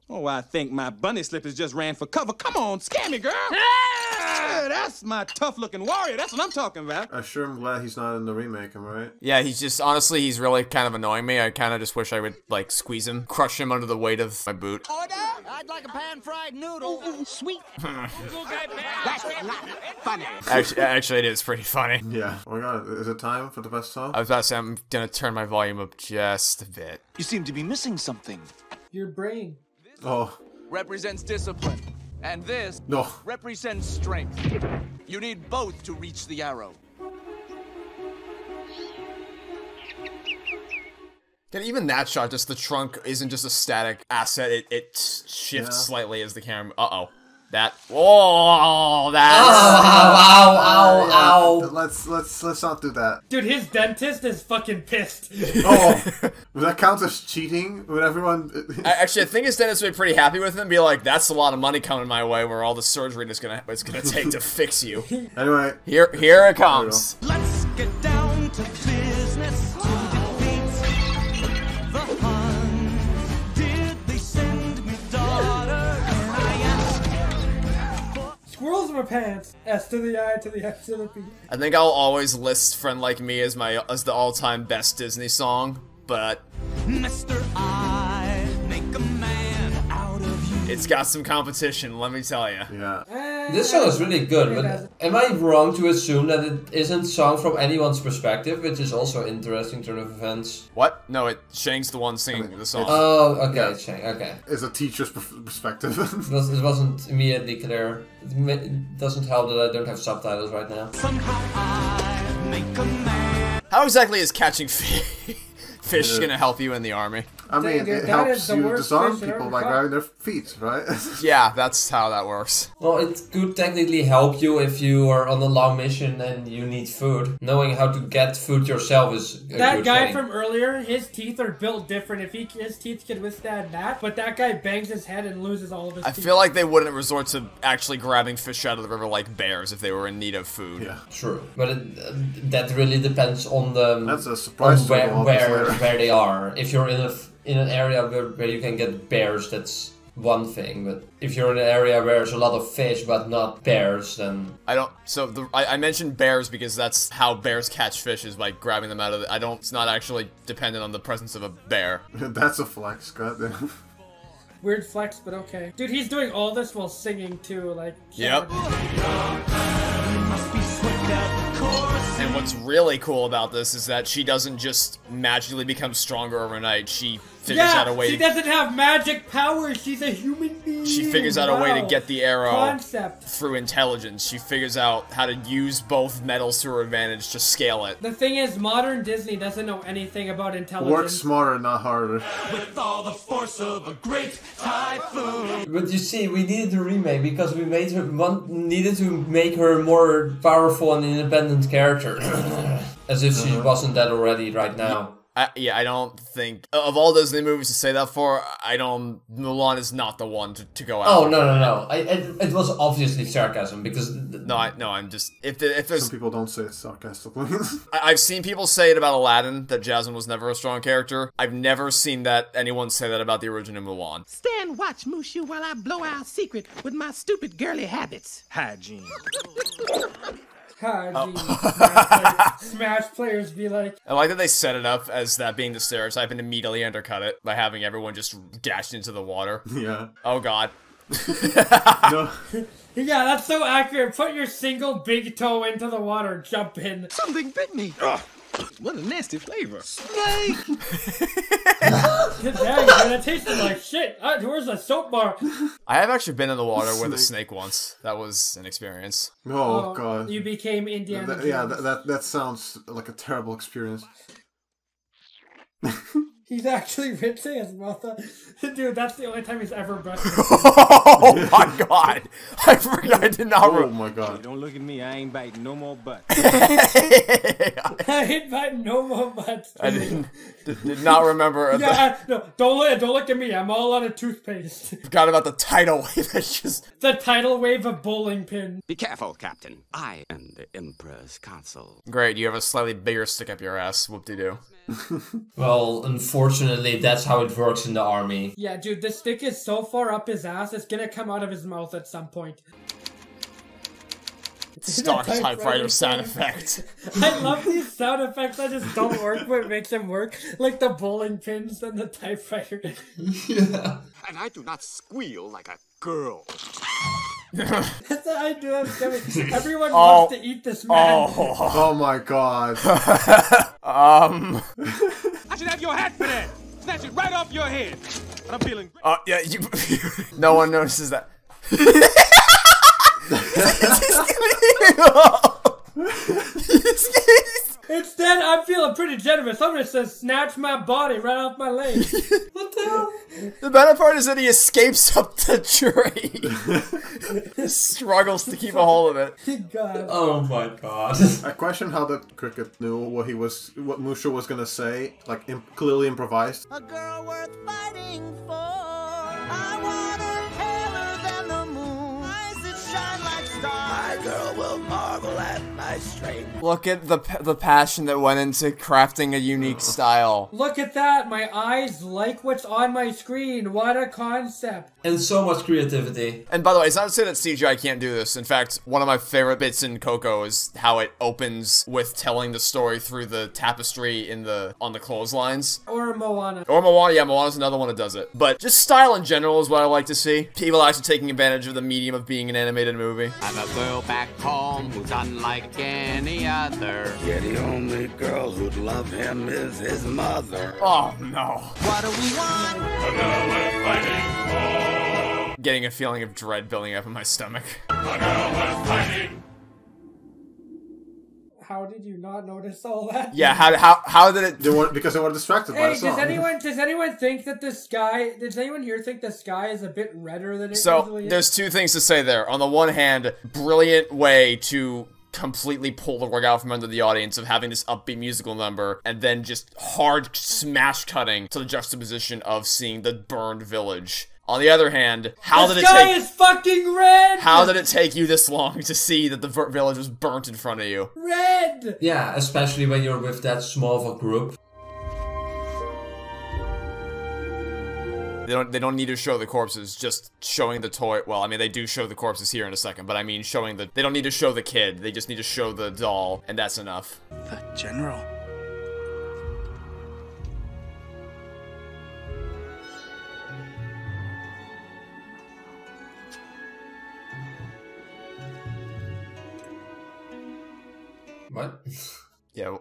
Oh, I think my bunny slippers just ran for cover. Come on, scare me, girl. Yeah, that's my tough-looking warrior. That's what I'm talking about. I sure am glad he's not in the remake, am I right? Yeah, he's just, honestly, he's really kind of annoying me. I kind of just wish I would, like, squeeze him, crush him under the weight of my boot. Order? I'd like a pan-fried noodle. Sweet. That's not funny. Actually, it is pretty funny. Yeah. Oh my god, is it time for the best song? I was about to say, I'm gonna turn my volume up just a bit. You seem to be missing something. Your brain. Oh. Represents discipline. And this represents strength. You need both to reach the arrow. And even that shot, just the trunk isn't just a static asset, it shifts slightly as the camera... Uh-oh. That... Oh, that's... Ow. Let's not do that. Dude, his dentist is fucking pissed. Oh, would that count as cheating? Would everyone... Actually, I think his dentist would be pretty happy with him. Be like, that's a lot of money coming my way where all the surgery it's gonna take to fix you. Anyway. Here it comes. Let's get down to business. Squirrels in my pants. S to the I to the X to the P. I think I'll always list Friend Like Me as the all-time best Disney song, but Mr. I make a man out of you. It's got some competition, let me tell you. Yeah. This song is really good, but am I wrong to assume that it isn't sung from anyone's perspective, which is also an interesting turn of events? What? No, Shang's the one singing the song. Oh, okay, Shang, okay. It's a teacher's perspective. It wasn't immediately clear. It doesn't help that I don't have subtitles right now. Somehow I make a man. How exactly is catching fish gonna help you in the army? I mean, it helps you disarm people by grabbing their feet, right? Yeah, that's how that works. Well, it could technically help you if you are on a long mission and you need food. Knowing how to get food yourself is a that good guy thing. from earlier, his teeth are built different. If his teeth can withstand that, but that guy bangs his head and loses all of his teeth. I feel like they wouldn't resort to actually grabbing fish out of the river like bears if they were in need of food. Yeah, true. But that really depends on the that's a surprise where they are. If you're in an area where you can get bears, that's one thing. But if you're in an area where there's a lot of fish but not bears, then I mentioned bears because that's how bears catch fish, is by grabbing them out of the... It's not actually dependent on the presence of a bear. That's a flex, goddamn. Weird flex, but okay. Dude, he's doing all this while singing too, like... Yep. And what's really cool about this is that she doesn't just magically become stronger overnight. She figures out a way. She doesn't have magic powers. She's a human being. She figures out a way to get the arrow concept through intelligence. She figures out how to use both metals to her advantage to scale it. The thing is, modern Disney doesn't know anything about intelligence. Work smarter, not harder. With all the force of a great typhoon. But you see, we needed to remake because we needed to make her more powerful and independent character. As if she wasn't that already right now. I don't think... Of all Disney movies to say that for, Mulan is not the one to go out. Oh, no. It was obviously sarcasm, because... No, I'm just... If there's... Some people don't say it's sarcastically. I've seen people say it about Aladdin, that Jasmine was never a strong character. I've never seen anyone say that about the original Mulan. Stand watch, Mushu, while I blow our secret with my stupid girly habits. Hygiene. Smash players be like. I like that they set it up as that being the stereotype and immediately undercut it by having everyone just dashed into the water. Yeah. Oh god. No. Yeah, that's so accurate. Put your single big toe into the water, jump in. Something bit me. What a nasty flavor. Snake! Dang, man, it tasted like shit. Where's the soap bar? I have actually been in the water with a snake once. That was an experience. Oh god. You became Indiana Jones. Yeah, that sounds like a terrible experience. He's actually rinsing his mouth up. Dude, that's the only time he's ever brushed. Oh my god! I did not. Oh my god! Hey, don't look at me. I ain't biting no more butts. I ain't biting no more butts. I did not remember. No, don't look at me. I'm all out of toothpaste. Forgot about the tidal wave. That's just the tidal wave of bowling pin. Be careful, Captain. I am the Emperor's console. Great, you have a slightly bigger stick up your ass. Whoop-de-doo. Well, unfortunately, that's how it works in the army. Yeah, dude, the stick is so far up his ass, it's gonna come out of his mouth at some point. Stock typewriter sound effect. I love these sound effects that just don't work, but it makes them work. Like the bowling pins and the typewriter. Yeah. And I do not squeal like a girl. That's what I do. Everyone wants to eat this man. Oh my god. I should have your hat for that. Snatch it right off your head. I'm feeling. Yeah, no one notices that. Instead, I'm feeling pretty generous. I'm gonna just snatch my body right off my legs. What the hell? The better part is that he escapes up the tree. He struggles to keep a hold of it. God. Oh my god. I question how the cricket knew what Musha was gonna say, like clearly improvised. A girl worth fighting for. I want her paler than the moon. Eyes that shine like stars. My girl will marvel at my strength. Look at the passion that went into crafting a unique style. Look at that. My eyes like what's on my screen. What a concept. And so much creativity. And by the way, it's not to say that CGI can't do this. In fact, one of my favorite bits in Coco is how it opens with telling the story through the tapestry on the clotheslines. Or Moana. Or Moana, yeah, Moana's another one that does it. But just style in general is what I like to see. People actually taking advantage of the medium of being an animated movie. I'm a girl back home who's unlike any other. Yeah, the only girl who'd love him is his mother. Oh no. What do we want? A girl worth fighting for. Getting a feeling of dread building up in my stomach. A girl worth fighting. How did you not notice all that? Yeah, how did it? Because they were distracted by the song. Does anyone think that the sky? Does anyone here think the sky is a bit redder than it So usually is? there's two things to say there. On the one hand, brilliant way to completely pull the rug out from under the audience of having this upbeat musical number and then just hard smash cutting to the juxtaposition of seeing the burned village. On the other hand, how did it take? The sky is fucking red! How did it take you this long to see that the village was burnt in front of you? Red! Yeah, especially when you're with that small of a group. They don't need to show the corpses, just showing the toy. Well, I mean, they do show the corpses here in a second, but I mean showing they don't need to show the kid. They just need to show the doll, and that's enough. The general. What? Yeah,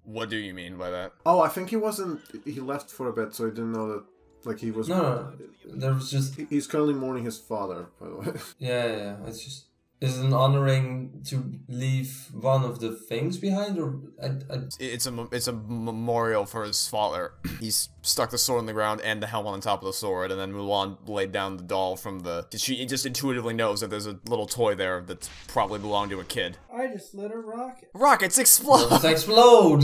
what do you mean by that? Oh, I think he left for a bit, so he didn't know that, like, he was... No, there was just... He's currently mourning his father, by the way. Yeah, it's just... Is it an honoring to leave one of the things behind, or... It's a memorial for his father. He's stuck the sword in the ground and the helmet on top of the sword, and then Mulan laid down the doll from the... She just intuitively knows that there's a little toy there that probably belonged to a kid. I just lit a rocket. Rockets explode! Let's explode!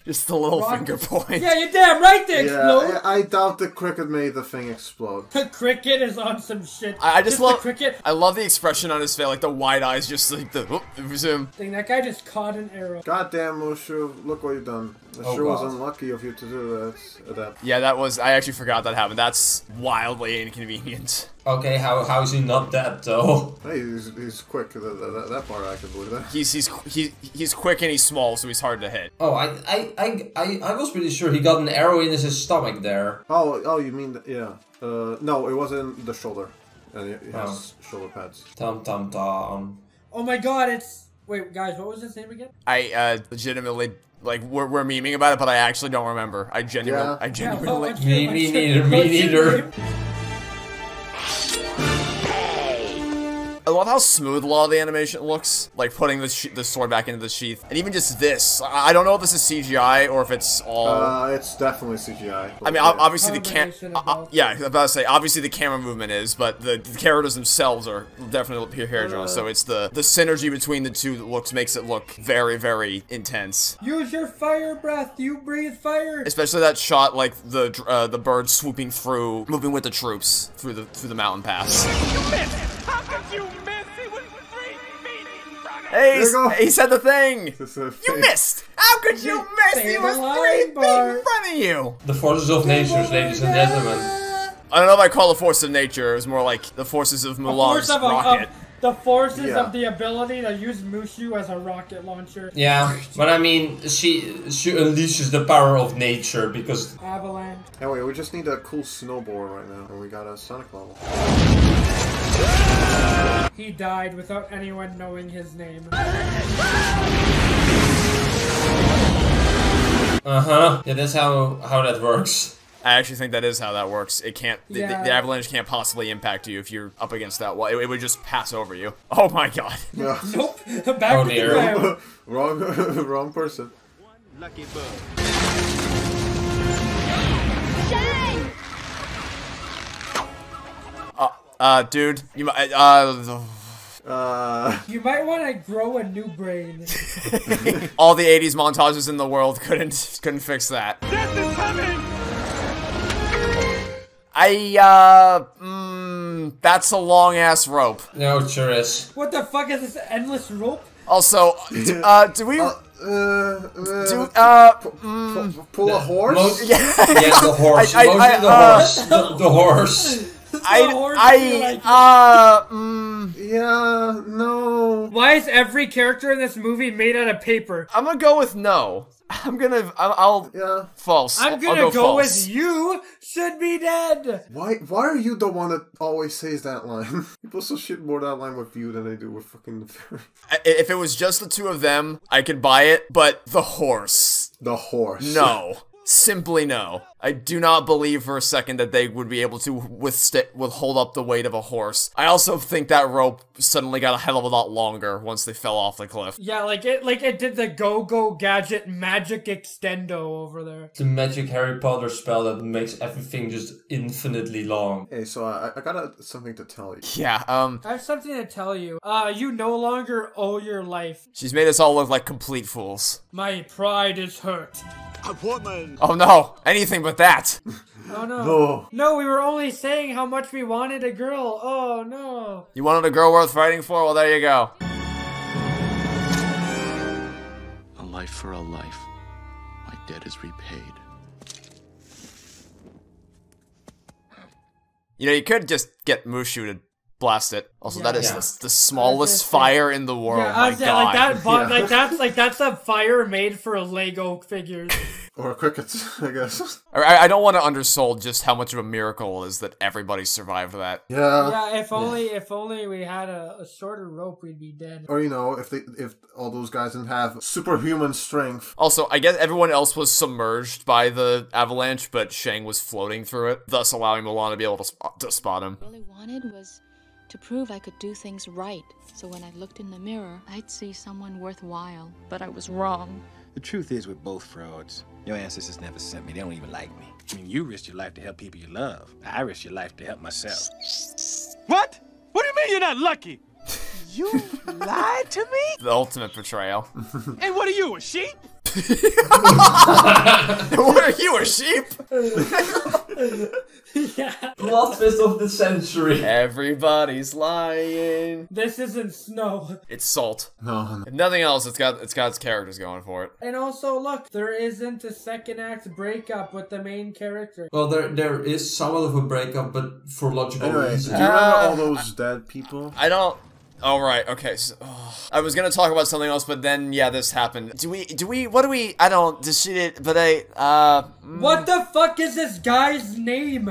Just the little finger point. Yeah, you're damn right they explode! I doubt the cricket made the thing explode. The cricket is on some shit. I just love... the cricket. I love the expression on his his face, like the wide eyes, just like the zoom. Dang, that guy just caught an arrow. Goddamn, Mushu, look what you've done. It sure was unlucky of you to do that. Yeah, that was. I actually forgot that happened. That's wildly inconvenient. Okay, how is he not dead though? Hey, he's quick. That part I can believe that. He's quick and he's small, so he's hard to hit. Oh, I was pretty sure he got an arrow in his stomach there. Oh, you mean yeah? No, it was in the shoulder, and he has shoulder pads. Tom. Oh my God! Wait, guys, what was his name again? I legitimately. Like, we're memeing about it, but I actually don't remember. I genuinely... Me neither. I love how smooth a lot of the animation looks, like putting the sword back into the sheath, and even just this. I don't know if this is CGI or if it's all. It's definitely CGI. I mean, obviously the yeah, I'm about to say obviously the camera movement is, but the characters themselves are definitely hair drawn. So it's the synergy between the two that makes it look very, very intense. Use your fire breath. You breathe fire. Especially that shot, like the bird swooping through, moving with the troops through the mountain pass. How could you miss? He was 3 feet in front of Hey, he said the thing! You missed! How could you miss? He was 3 feet in front of you! The forces of nature, ladies and gentlemen. I don't know if I call it force of nature, it was more like the forces of Mulan's rocket. The forces of the ability to use Mushu as a rocket launcher. Yeah, but I mean, she unleashes the power of nature because... Avalanche. Anyway, we just need a cool snowboard right now, and we got a Sonic level. He died without anyone knowing his name. Uh-huh. Yeah, that's how that works. I actually think that is how that works. It can't. The avalanche can't possibly impact you if you're up against that wall. It would just pass over you. Oh my god. Yeah. Nope. Back to the wrong person. Lucky bug. Dude, you might. You might want to grow a new brain. All the 80s montages in the world couldn't fix that. Death is coming! That's a long ass rope. No, it sure is. What the fuck is this endless rope? Also, do we pull a horse? Yeah, the horse. The horse. Yeah, no. Why is every character in this movie made out of paper? I'm gonna go with no. I'll false. I'm gonna go with you should be dead. Why are you the one that always says that line? People so shit more that line with you than they do with fucking the fairy. If it was just the two of them, I could buy it, but the horse. The horse. No. Simply no. I do not believe for a second that they would be able to hold up the weight of a horse. I also think that rope suddenly got a hell of a lot longer once they fell off the cliff. Yeah, like it did the Go-Go Gadget magic extendo over there. The magic Harry Potter spell that makes everything just infinitely long. Hey, so I got something to tell you. Yeah, I have something to tell you. You no longer owe your life. She's made us all look like complete fools. My pride is hurt. A woman. Oh no, anything but that. Oh no. No, we were only saying how much we wanted a girl. Oh no. You wanted a girl worth fighting for? Well, there you go. A life for a life. My debt is repaid. You know, you could just get Mushu to blast it. Also, that is the smallest fire in the world. Yeah, my god. That's a fire made for Lego figures. Or crickets, I guess. I don't want to undersold just how much of a miracle it is that everybody survived that. Yeah. Yeah, if only we had a shorter rope, we'd be dead. Or, you know, if all those guys didn't have superhuman strength. Also, I guess everyone else was submerged by the avalanche, but Shang was floating through it, thus allowing Mulan to be able to spot him. What I really wanted was to prove I could do things right. So when I looked in the mirror, I'd see someone worthwhile. But I was wrong. The truth is, we're both frauds. Your ancestors never sent me. They don't even like me. I mean, you risked your life to help people you love. I risked your life to help myself. What? What do you mean you're not lucky? You lied to me? The ultimate betrayal. And what are you, a sheep? What are you, a sheep? Yeah. Plot twist of the century. Everybody's lying. This isn't snow. It's salt. No. If nothing else, it's got its characters going for it. And also, look, there isn't a second act breakup with the main character. Well, there is somewhat of a breakup, but for logical reasons. Do you remember all those dead people? I don't. Oh, right, okay, so, I was gonna talk about something else, but then, yeah, this happened. I don't, this shit, but What the fuck is this guy's name?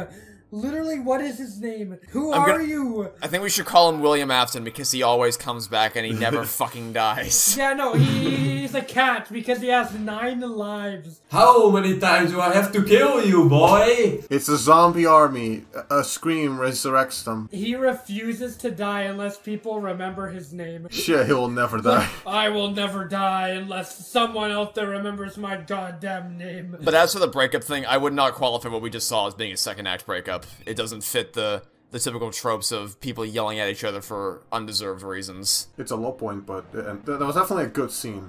Literally, what is his name? Who are you? I think we should call him William Afton, because he always comes back and he never fucking dies. Yeah, no, he's a cat, because he has 9 lives. How many times do I have to kill you, boy? It's a zombie army. A scream resurrects them. He refuses to die unless people remember his name. Shit, he will never die. I will never die unless someone out there remembers my goddamn name. But as for the breakup thing, I would not qualify what we just saw as being a second act breakup. It doesn't fit the typical tropes of people yelling at each other for undeserved reasons. It's a low point, but that was definitely a good scene.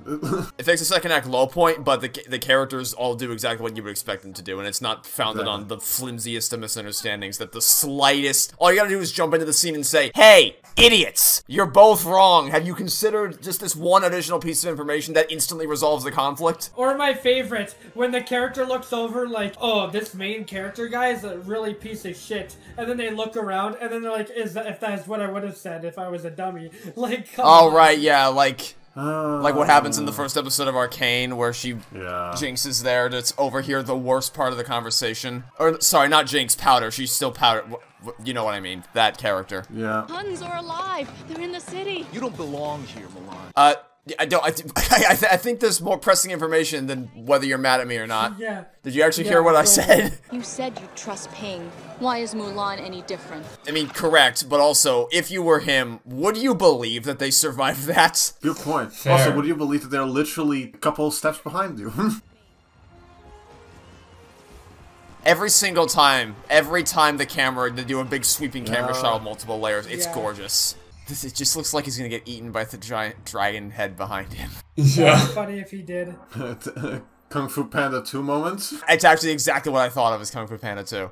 It takes a second act low point, but the characters all do exactly what you would expect them to do, and it's not founded on the flimsiest of misunderstandings that the slightest... All you gotta do is jump into the scene and say, "Hey, idiots! You're both wrong. Have you considered just this one additional piece of information that instantly resolves the conflict?" Or my favorite, when the character looks over like, oh, this main character guy is a really piece of shit, and then they look around, and then they're like, if that's what I would have said if I was a dummy. Like, come on. Right, yeah, like what happens in the first episode of Arcane, where Jinx is there to overhear the worst part of the conversation. Or, sorry, not Jinx, Powder. She's still Powder. You know what I mean. That character. Yeah. Huns are alive. They're in the city. You don't belong here, Mulan. I think there's more pressing information than whether you're mad at me or not. Yeah. Did you actually hear what I said? You said you trust Ping. Why is Mulan any different? I mean, correct, but also, if you were him, would you believe that they survived that? Good point. Fair. Also, would you believe that they're literally a couple steps behind you? Every single time, the camera, they do a big sweeping camera shot with multiple layers, it's gorgeous. It just looks like he's gonna get eaten by the giant dragon head behind him. Yeah. That'd be funny if he did. Kung Fu Panda 2 moments? It's actually exactly what I thought of as Kung Fu Panda 2.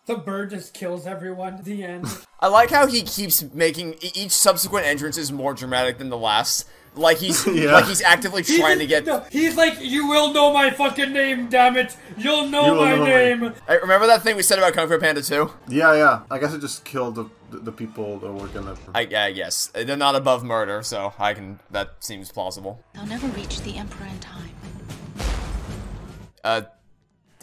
The bird just kills everyone. The end. I like how he keeps making each subsequent entrance is more dramatic than the last. Like he's like he's actively trying to get. No, he's like, you will know my fucking name, damn it! You'll know my name. Remember that thing we said about Kung Fu Panda 2? Yeah. I guess it just killed the people that were gonna. I guess they're not above murder, so that seems plausible. They'll never reach the Emperor in time.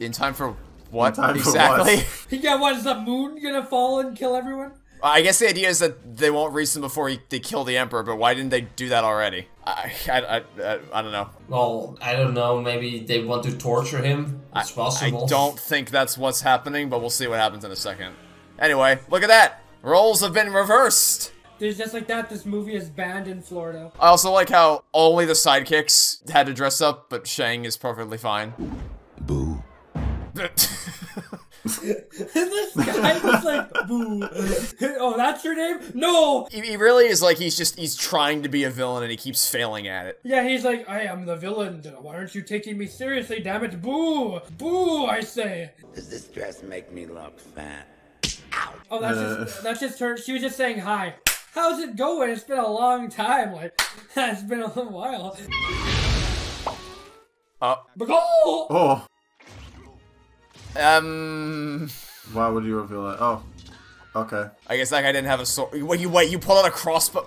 In time for what exactly? Yeah, what is the moon gonna fall and kill everyone? I guess the idea is that they won't reach them before they kill the Emperor, but why didn't they do that already? I don't know. Well, I don't know, maybe they want to torture him? It's possible. I don't think that's what's happening, but we'll see what happens in a second. Anyway, look at that! Roles have been reversed! There's just like that, this movie is banned in Florida. I also like how only the sidekicks had to dress up, but Shang is perfectly fine. Boo. This guy was like, boo. Oh, that's your name? No! He really is like, he's trying to be a villain and he keeps failing at it. Yeah, he's like, I am the villain. Why aren't you taking me seriously, damn it? Boo! Boo, I say. Does this dress make me look fat? Oh, that's just her. She was just saying hi. How's it going? It's been a long time. Like, it's been a little while. Oh. Why would you reveal that? Oh. Okay. I guess that guy didn't have a sword. Wait, you pull out a crossbow.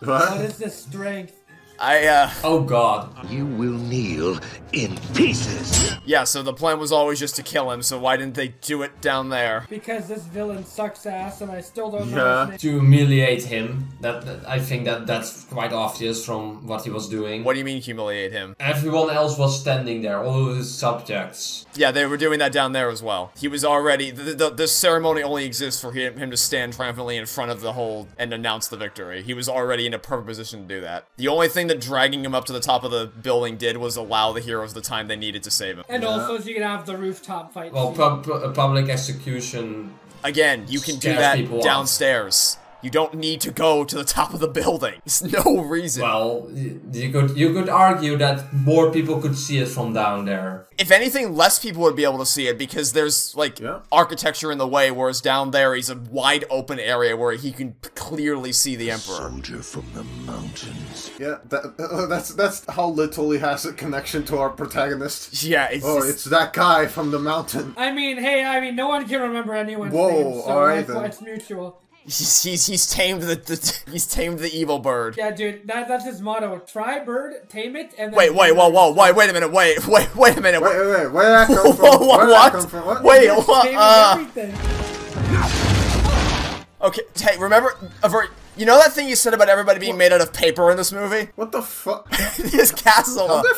What is this strength? Oh god. You will kneel in pieces. Yeah, so the plan was always just to kill him, so why didn't they do it down there? Because this villain sucks ass and I still don't know his name. To humiliate him. I think that's quite obvious from what he was doing. What do you mean humiliate him? Everyone else was standing there, all of his subjects. Yeah, they were doing that down there as well. He was already... This ceremony only exists for him to stand triumphantly in front of the whole and announce the victory. He was already in a perfect position to do that. The only thing that dragging him up to the top of the building did was allow the heroes the time they needed to save him. And also so you can have the rooftop fight. Well, public execution... Again, you can do that downstairs. You don't need to go to the top of the building. There's no reason. Well, you could argue that more people could see it from down there. If anything, less people would be able to see it because there's, like, architecture in the way, whereas down there, he's a wide open area where he can clearly see the Emperor. Soldier from the mountains. Yeah, that's how little he has a connection to our protagonist. Yeah, it's that guy from the mountain. I mean, hey, no one can remember anyone's Whoa, name, so alright then. it's mutual. He's tamed he's tamed the evil bird. Yeah, dude, that's his motto. Try bird, tame it, and then wait, wait a minute, wait a minute. Wait, where that come from? Where that come from? What? Wait, okay, hey, remember, Avert, you know that thing you said about everybody being made out of paper in this movie? What the fuck? His castle. How did I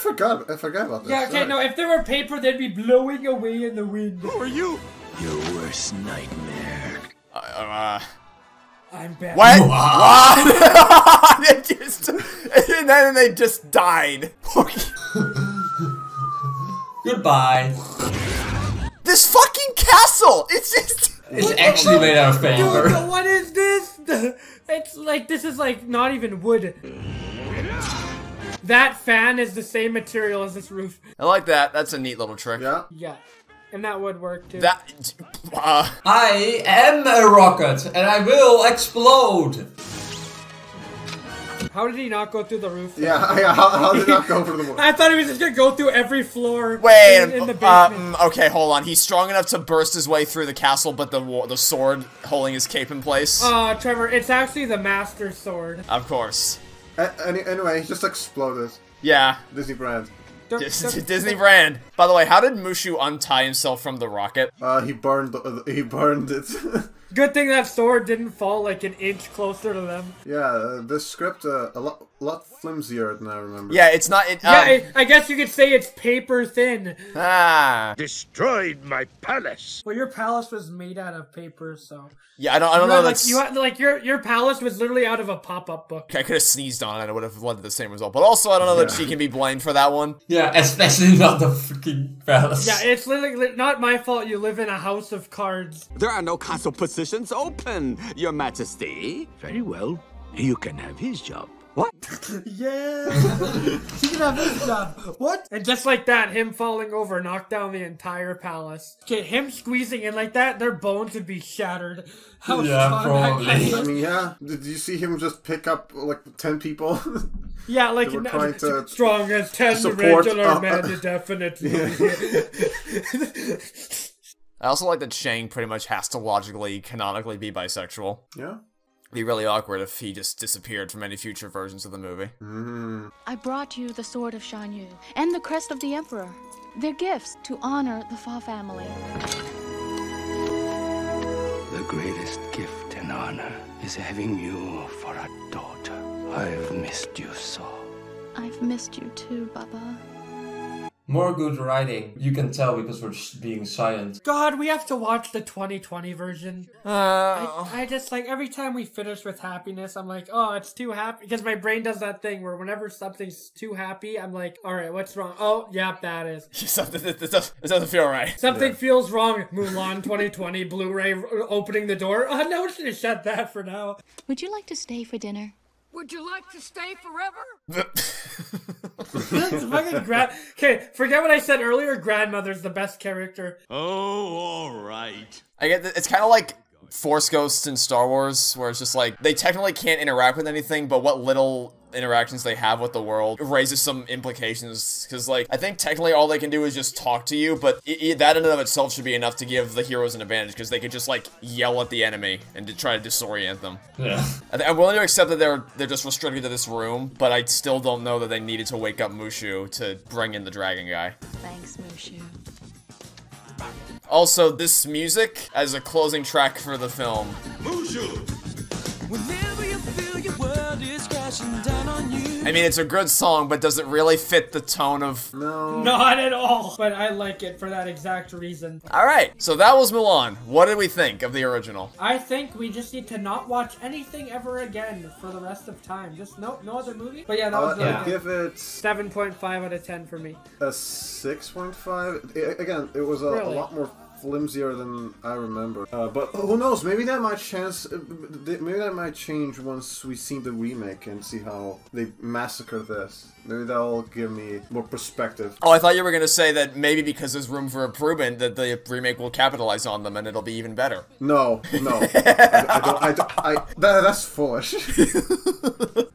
forgot about this? Yeah, okay, no, if there were paper, they'd be blowing away in the wind. Who are you? Your worst nightmare. I'm bad. What? And then they just died. Goodbye. This fucking castle! It's actually made out of paper. Dude, what is this? It's like, this is like not even wood. That fan is the same material as this roof. I like that. That's a neat little trick. Yeah. Yeah. And that would work too. I am a rocket, and I will explode. How did he not go through the roof? Yeah, how did he not go through the roof? I thought he was just gonna go through every floor in the basement. Okay, hold on. He's strong enough to burst his way through the castle, but the sword holding his cape in place. Trevor, it's actually the Master Sword. Of course. Anyway, he just exploded. Yeah. Disney brand. Disney brand. By the way, how did Mushu untie himself from the rocket? He burned it. Good thing that sword didn't fall like an inch closer to them. Yeah, this script a lot flimsier than I remember. Yeah, it's not. I guess you could say it's paper thin. Destroyed my palace. Well, your palace was made out of paper, so. Yeah, I don't know. Like, your palace was literally out of a pop-up book. I could have sneezed on it and it would have led to the same result. But also, I don't know that she can be blamed for that one. Yeah, especially not the freaking palace. Yeah, it's literally not my fault you live in a house of cards. There are no castle positions open, Your Majesty. Very well. You can have his job. What? Yeah. He can have his job. What? And just like that, him falling over knocked down the entire palace. Okay, him squeezing in like that, their bones would be shattered. How strong probably. that guy is. I mean, yeah. Did you see him just pick up like 10 people? Yeah, like trying to strong as 10 support, regular men, definitely. Yeah. I also like that Shang pretty much has to logically, canonically be bisexual. Yeah. It'd be really awkward if he just disappeared from any future versions of the movie. I brought you the sword of Shan Yu and the crest of the Emperor. They're gifts to honor the Fa family. The greatest gift and honor is having you for a daughter. I've missed you so. I've missed you too, Baba. More good writing. You can tell because we're just being silent. God, we have to watch the 2020 version. I just, like, every time we finish with happiness, I'm like, oh, it's too happy. Because my brain does that thing where whenever something's too happy, I'm like, alright, what's wrong? Oh, yep, that is. It doesn't feel right. Something feels wrong. Mulan 2020, Blu-ray opening the door. Oh, no, we should have shut that for now. Would you like to stay for dinner? Would you like to stay forever? Okay, forget what I said earlier. Grandmother's the best character. Oh, all right. I get it's kind of like Force Ghosts in Star Wars, where it's just like, they technically can't interact with anything, but what little interactions they have with the world raises some implications, because, like, I think technically all they can do is just talk to you, but that in and of itself should be enough to give the heroes an advantage, because they could just, like, yell at the enemy and to try to disorient them. Yeah. I'm willing to accept that they're just restricted to this room, but I still don't know that they needed to wake up Mushu to bring in the dragon guy. Thanks, Mushu. Also, this music as a closing track for the film. Mushu! Whenever you feel your world is crashing down on you. I mean, it's a good song, but does it really fit the tone of... No. Not at all. But I like it for that exact reason. Alright, so that was Mulan. What did we think of the original? I think we just need to not watch anything ever again for the rest of time. Just no other movie. But yeah, that was really good. Give it 7.5 out of 10 for me. A 6.5. Again, it was a lot more flimsier than I remember. But who knows? Maybe that might change once we see the remake and see how they massacre this. Maybe that'll give me more perspective. Oh, I thought you were gonna say that maybe because there's room for improvement, that the remake will capitalize on them and it'll be even better. No. That's foolish.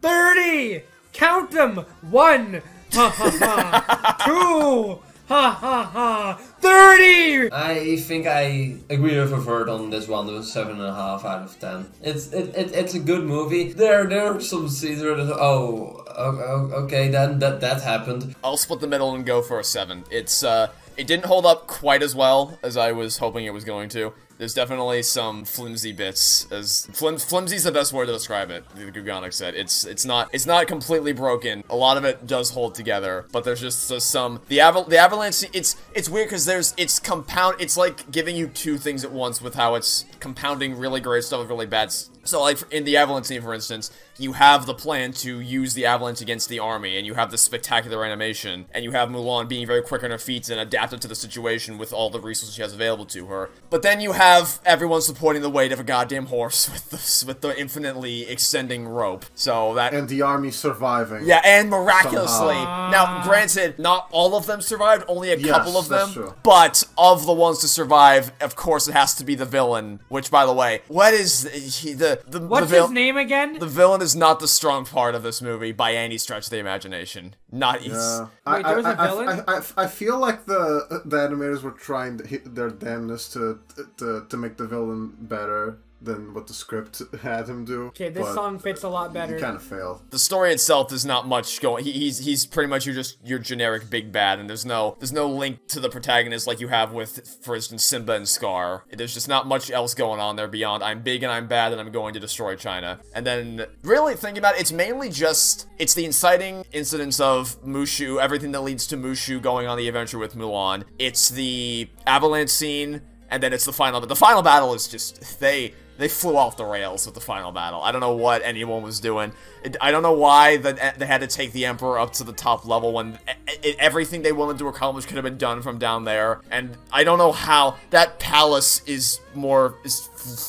30! Count them! 1! Ha ha ha! 2! Ha ha ha! 30! I think I agree with Avert on this one, with 7.5 out of 10. It's a good movie. There are some scenes where okay, then that happened. I'll split the middle and go for a 7. It didn't hold up quite as well as I was hoping it was going to. There's definitely some flimsy bits, flimsy's the best word to describe it, the Gugonic said. It's not completely broken. A lot of it does hold together, but there's just some, the avalanche, it's weird because it's like giving you two things at once with how it's compounding really great stuff with really bad stuff. So, like, in the avalanche scene, for instance, you have the plan to use the avalanche against the army, and you have the spectacular animation, and you have Mulan being very quick on her feet and adapted to the situation with all the resources she has available to her. But then you have everyone supporting the weight of a goddamn horse with the infinitely extending rope. So that... And the army surviving. Yeah, and miraculously. Now, granted, not all of them survived, only a couple of them. True. But of the ones to survive, of course it has to be the villain, which, by the way, what is what's his name again? The villain is not the strong part of this movie by any stretch of the imagination. Not easy. Yeah. Wait, there was a villain? I feel like the animators were trying their damnness to make the villain better than what the script had him do. Okay, this song fits a lot better. He kind of failed. The story itself is not much going. He's pretty much your generic big bad, and there's no link to the protagonist like you have with, for instance, Simba and Scar. There's just not much else going on there beyond I'm big and I'm bad and I'm going to destroy China. And then really thinking about it, it's mainly just the inciting incidents of Mushu, everything that leads to Mushu going on the adventure with Mulan. It's the avalanche scene, and then it's the final. But the final battle is just they flew off the rails with the final battle. I don't know what anyone was doing. I don't know why they had to take the Emperor up to the top level when everything they wanted to accomplish could have been done from down there. And I don't know how that palace is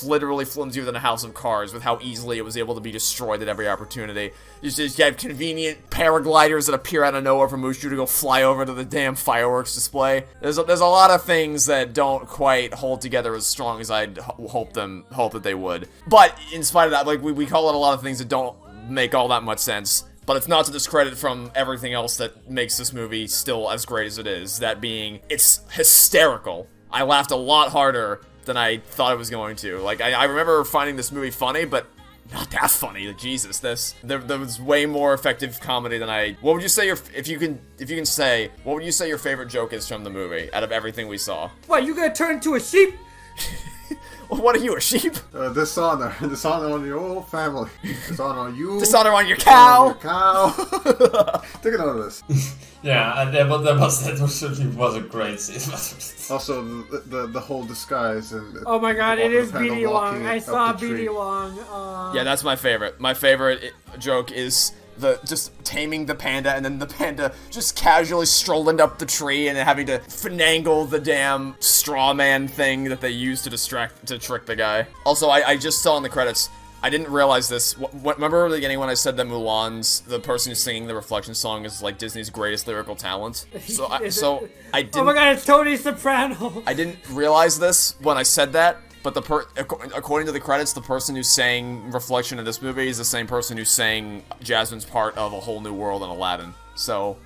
literally flimsier than a house of cards with how easily it was able to be destroyed at every opportunity. You have convenient paragliders that appear out of nowhere from Mushu to go fly over to the damn fireworks display. There's a lot of things that don't quite hold together as strong as I'd hope that they would. But in spite of that, like we call it a lot of things that don't make all that much sense. But it's not to discredit from everything else that makes this movie still as great as it is. That being, it's hysterical. I laughed a lot harder than I thought it was going to. Like, I remember finding this movie funny, but not that funny. Like, Jesus, there was way more effective comedy than I... What would you say if you can say, what would you say your favorite joke is from the movie, out of everything we saw? What, you gonna turn into a sheep? Well, what are you, a sheep? Dishonor on your whole family. Dishonor on you. Dishonor on your cow. Take a note of this. Yeah, that certainly was a great scene. Also, the whole disguise and oh my god, it is BD Wong. I saw BD Wong. Yeah, that's my favorite. My favorite joke is just taming the panda and then the panda just casually strolling up the tree and having to finagle the damn straw man thing that they use to trick the guy. Also, I just saw in the credits, I didn't realize this. Remember at the beginning when I said that Mulan's, the person who's singing the Reflection song, is like Disney's greatest lyrical talent? So I didn't... Oh my god, it's Tony Soprano! I didn't realize this when I said that, but according to the credits, the person who sang Reflection in this movie is the same person who sang Jasmine's part of A Whole New World in Aladdin. So,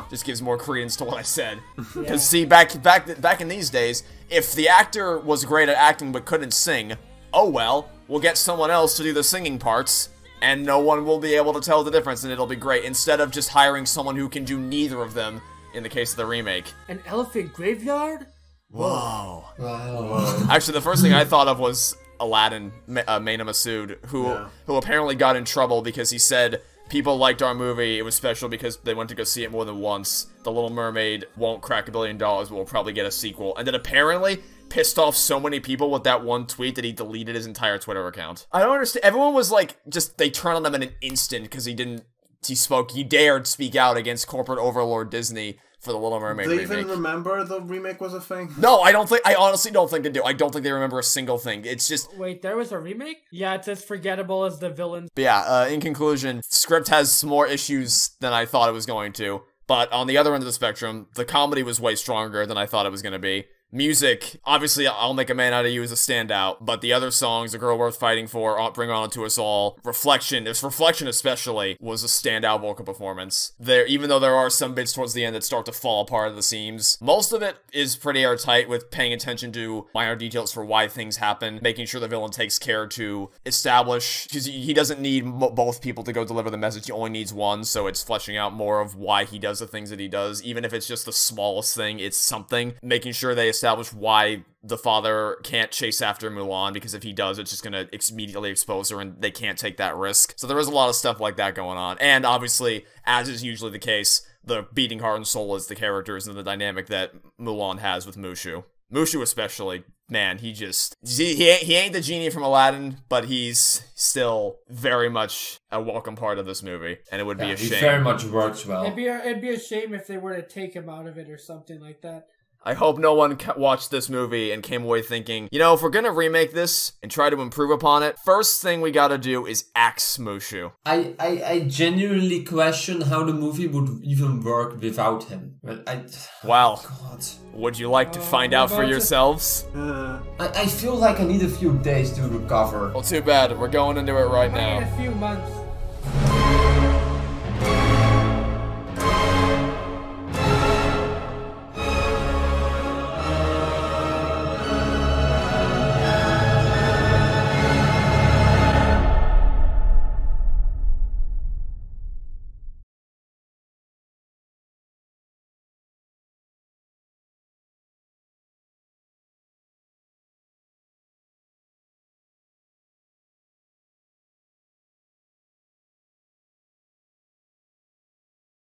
just gives more credence to what I said. Because see, back in these days, if the actor was great at acting but couldn't sing, oh well, we'll get someone else to do the singing parts, and no one will be able to tell the difference, and it'll be great, instead of just hiring someone who can do neither of them in the case of the remake. An elephant graveyard? Whoa. Wow. Actually, the first thing I thought of was Aladdin, Maina Massoud, who apparently got in trouble because he said people liked our movie, it was special because they went to go see it more than once. The Little Mermaid won't crack $1 billion, but we'll probably get a sequel. And then apparently pissed off so many people with that one tweet that he deleted his entire Twitter account. I don't understand. Everyone was like, they turned on him in an instant because he didn't he dared speak out against corporate overlord Disney for the Little Mermaid remake. Do they even remember the remake was a thing? No, I honestly don't think they do. I don't think they remember a single thing. It's just... Wait, there was a remake? Yeah, it's as forgettable as the villain. But yeah, in conclusion, script has more issues than I thought it was going to. But on the other end of the spectrum, the comedy was way stronger than I thought it was going to be. Music, obviously, I'll Make a Man Out of You is a standout, but the other songs, A Girl Worth Fighting For, Bring On To Us All, Reflection especially, was a standout vocal performance. Even though there are some bits towards the end that start to fall apart at the seams, most of it is pretty airtight with paying attention to minor details for why things happen, making sure the villain takes care to establish, because he doesn't need both people to go deliver the message, he only needs one, so it's fleshing out more of why he does the things that he does, even if it's just the smallest thing, it's something, making sure they establish why the father can't chase after Mulan, because if he does, it's just gonna immediately expose her and they can't take that risk. So there is a lot of stuff like that going on. And obviously, as is usually the case, the beating heart and soul is the characters and the dynamic that Mulan has with Mushu. Mushu especially, man, he ain't the genie from Aladdin, but he's still very much a welcome part of this movie, and it would be a shame. He very much works well. It'd be a shame if they were to take him out of it or something like that. I hope no one watched this movie and came away thinking, you know, if we're gonna remake this and try to improve upon it, first thing we gotta do is axe Mushu. I genuinely question how the movie would even work without him. Well, God. Would you like to find out for yourselves? I feel like I need a few days to recover. Well, too bad. We're going into it right now. In a few months.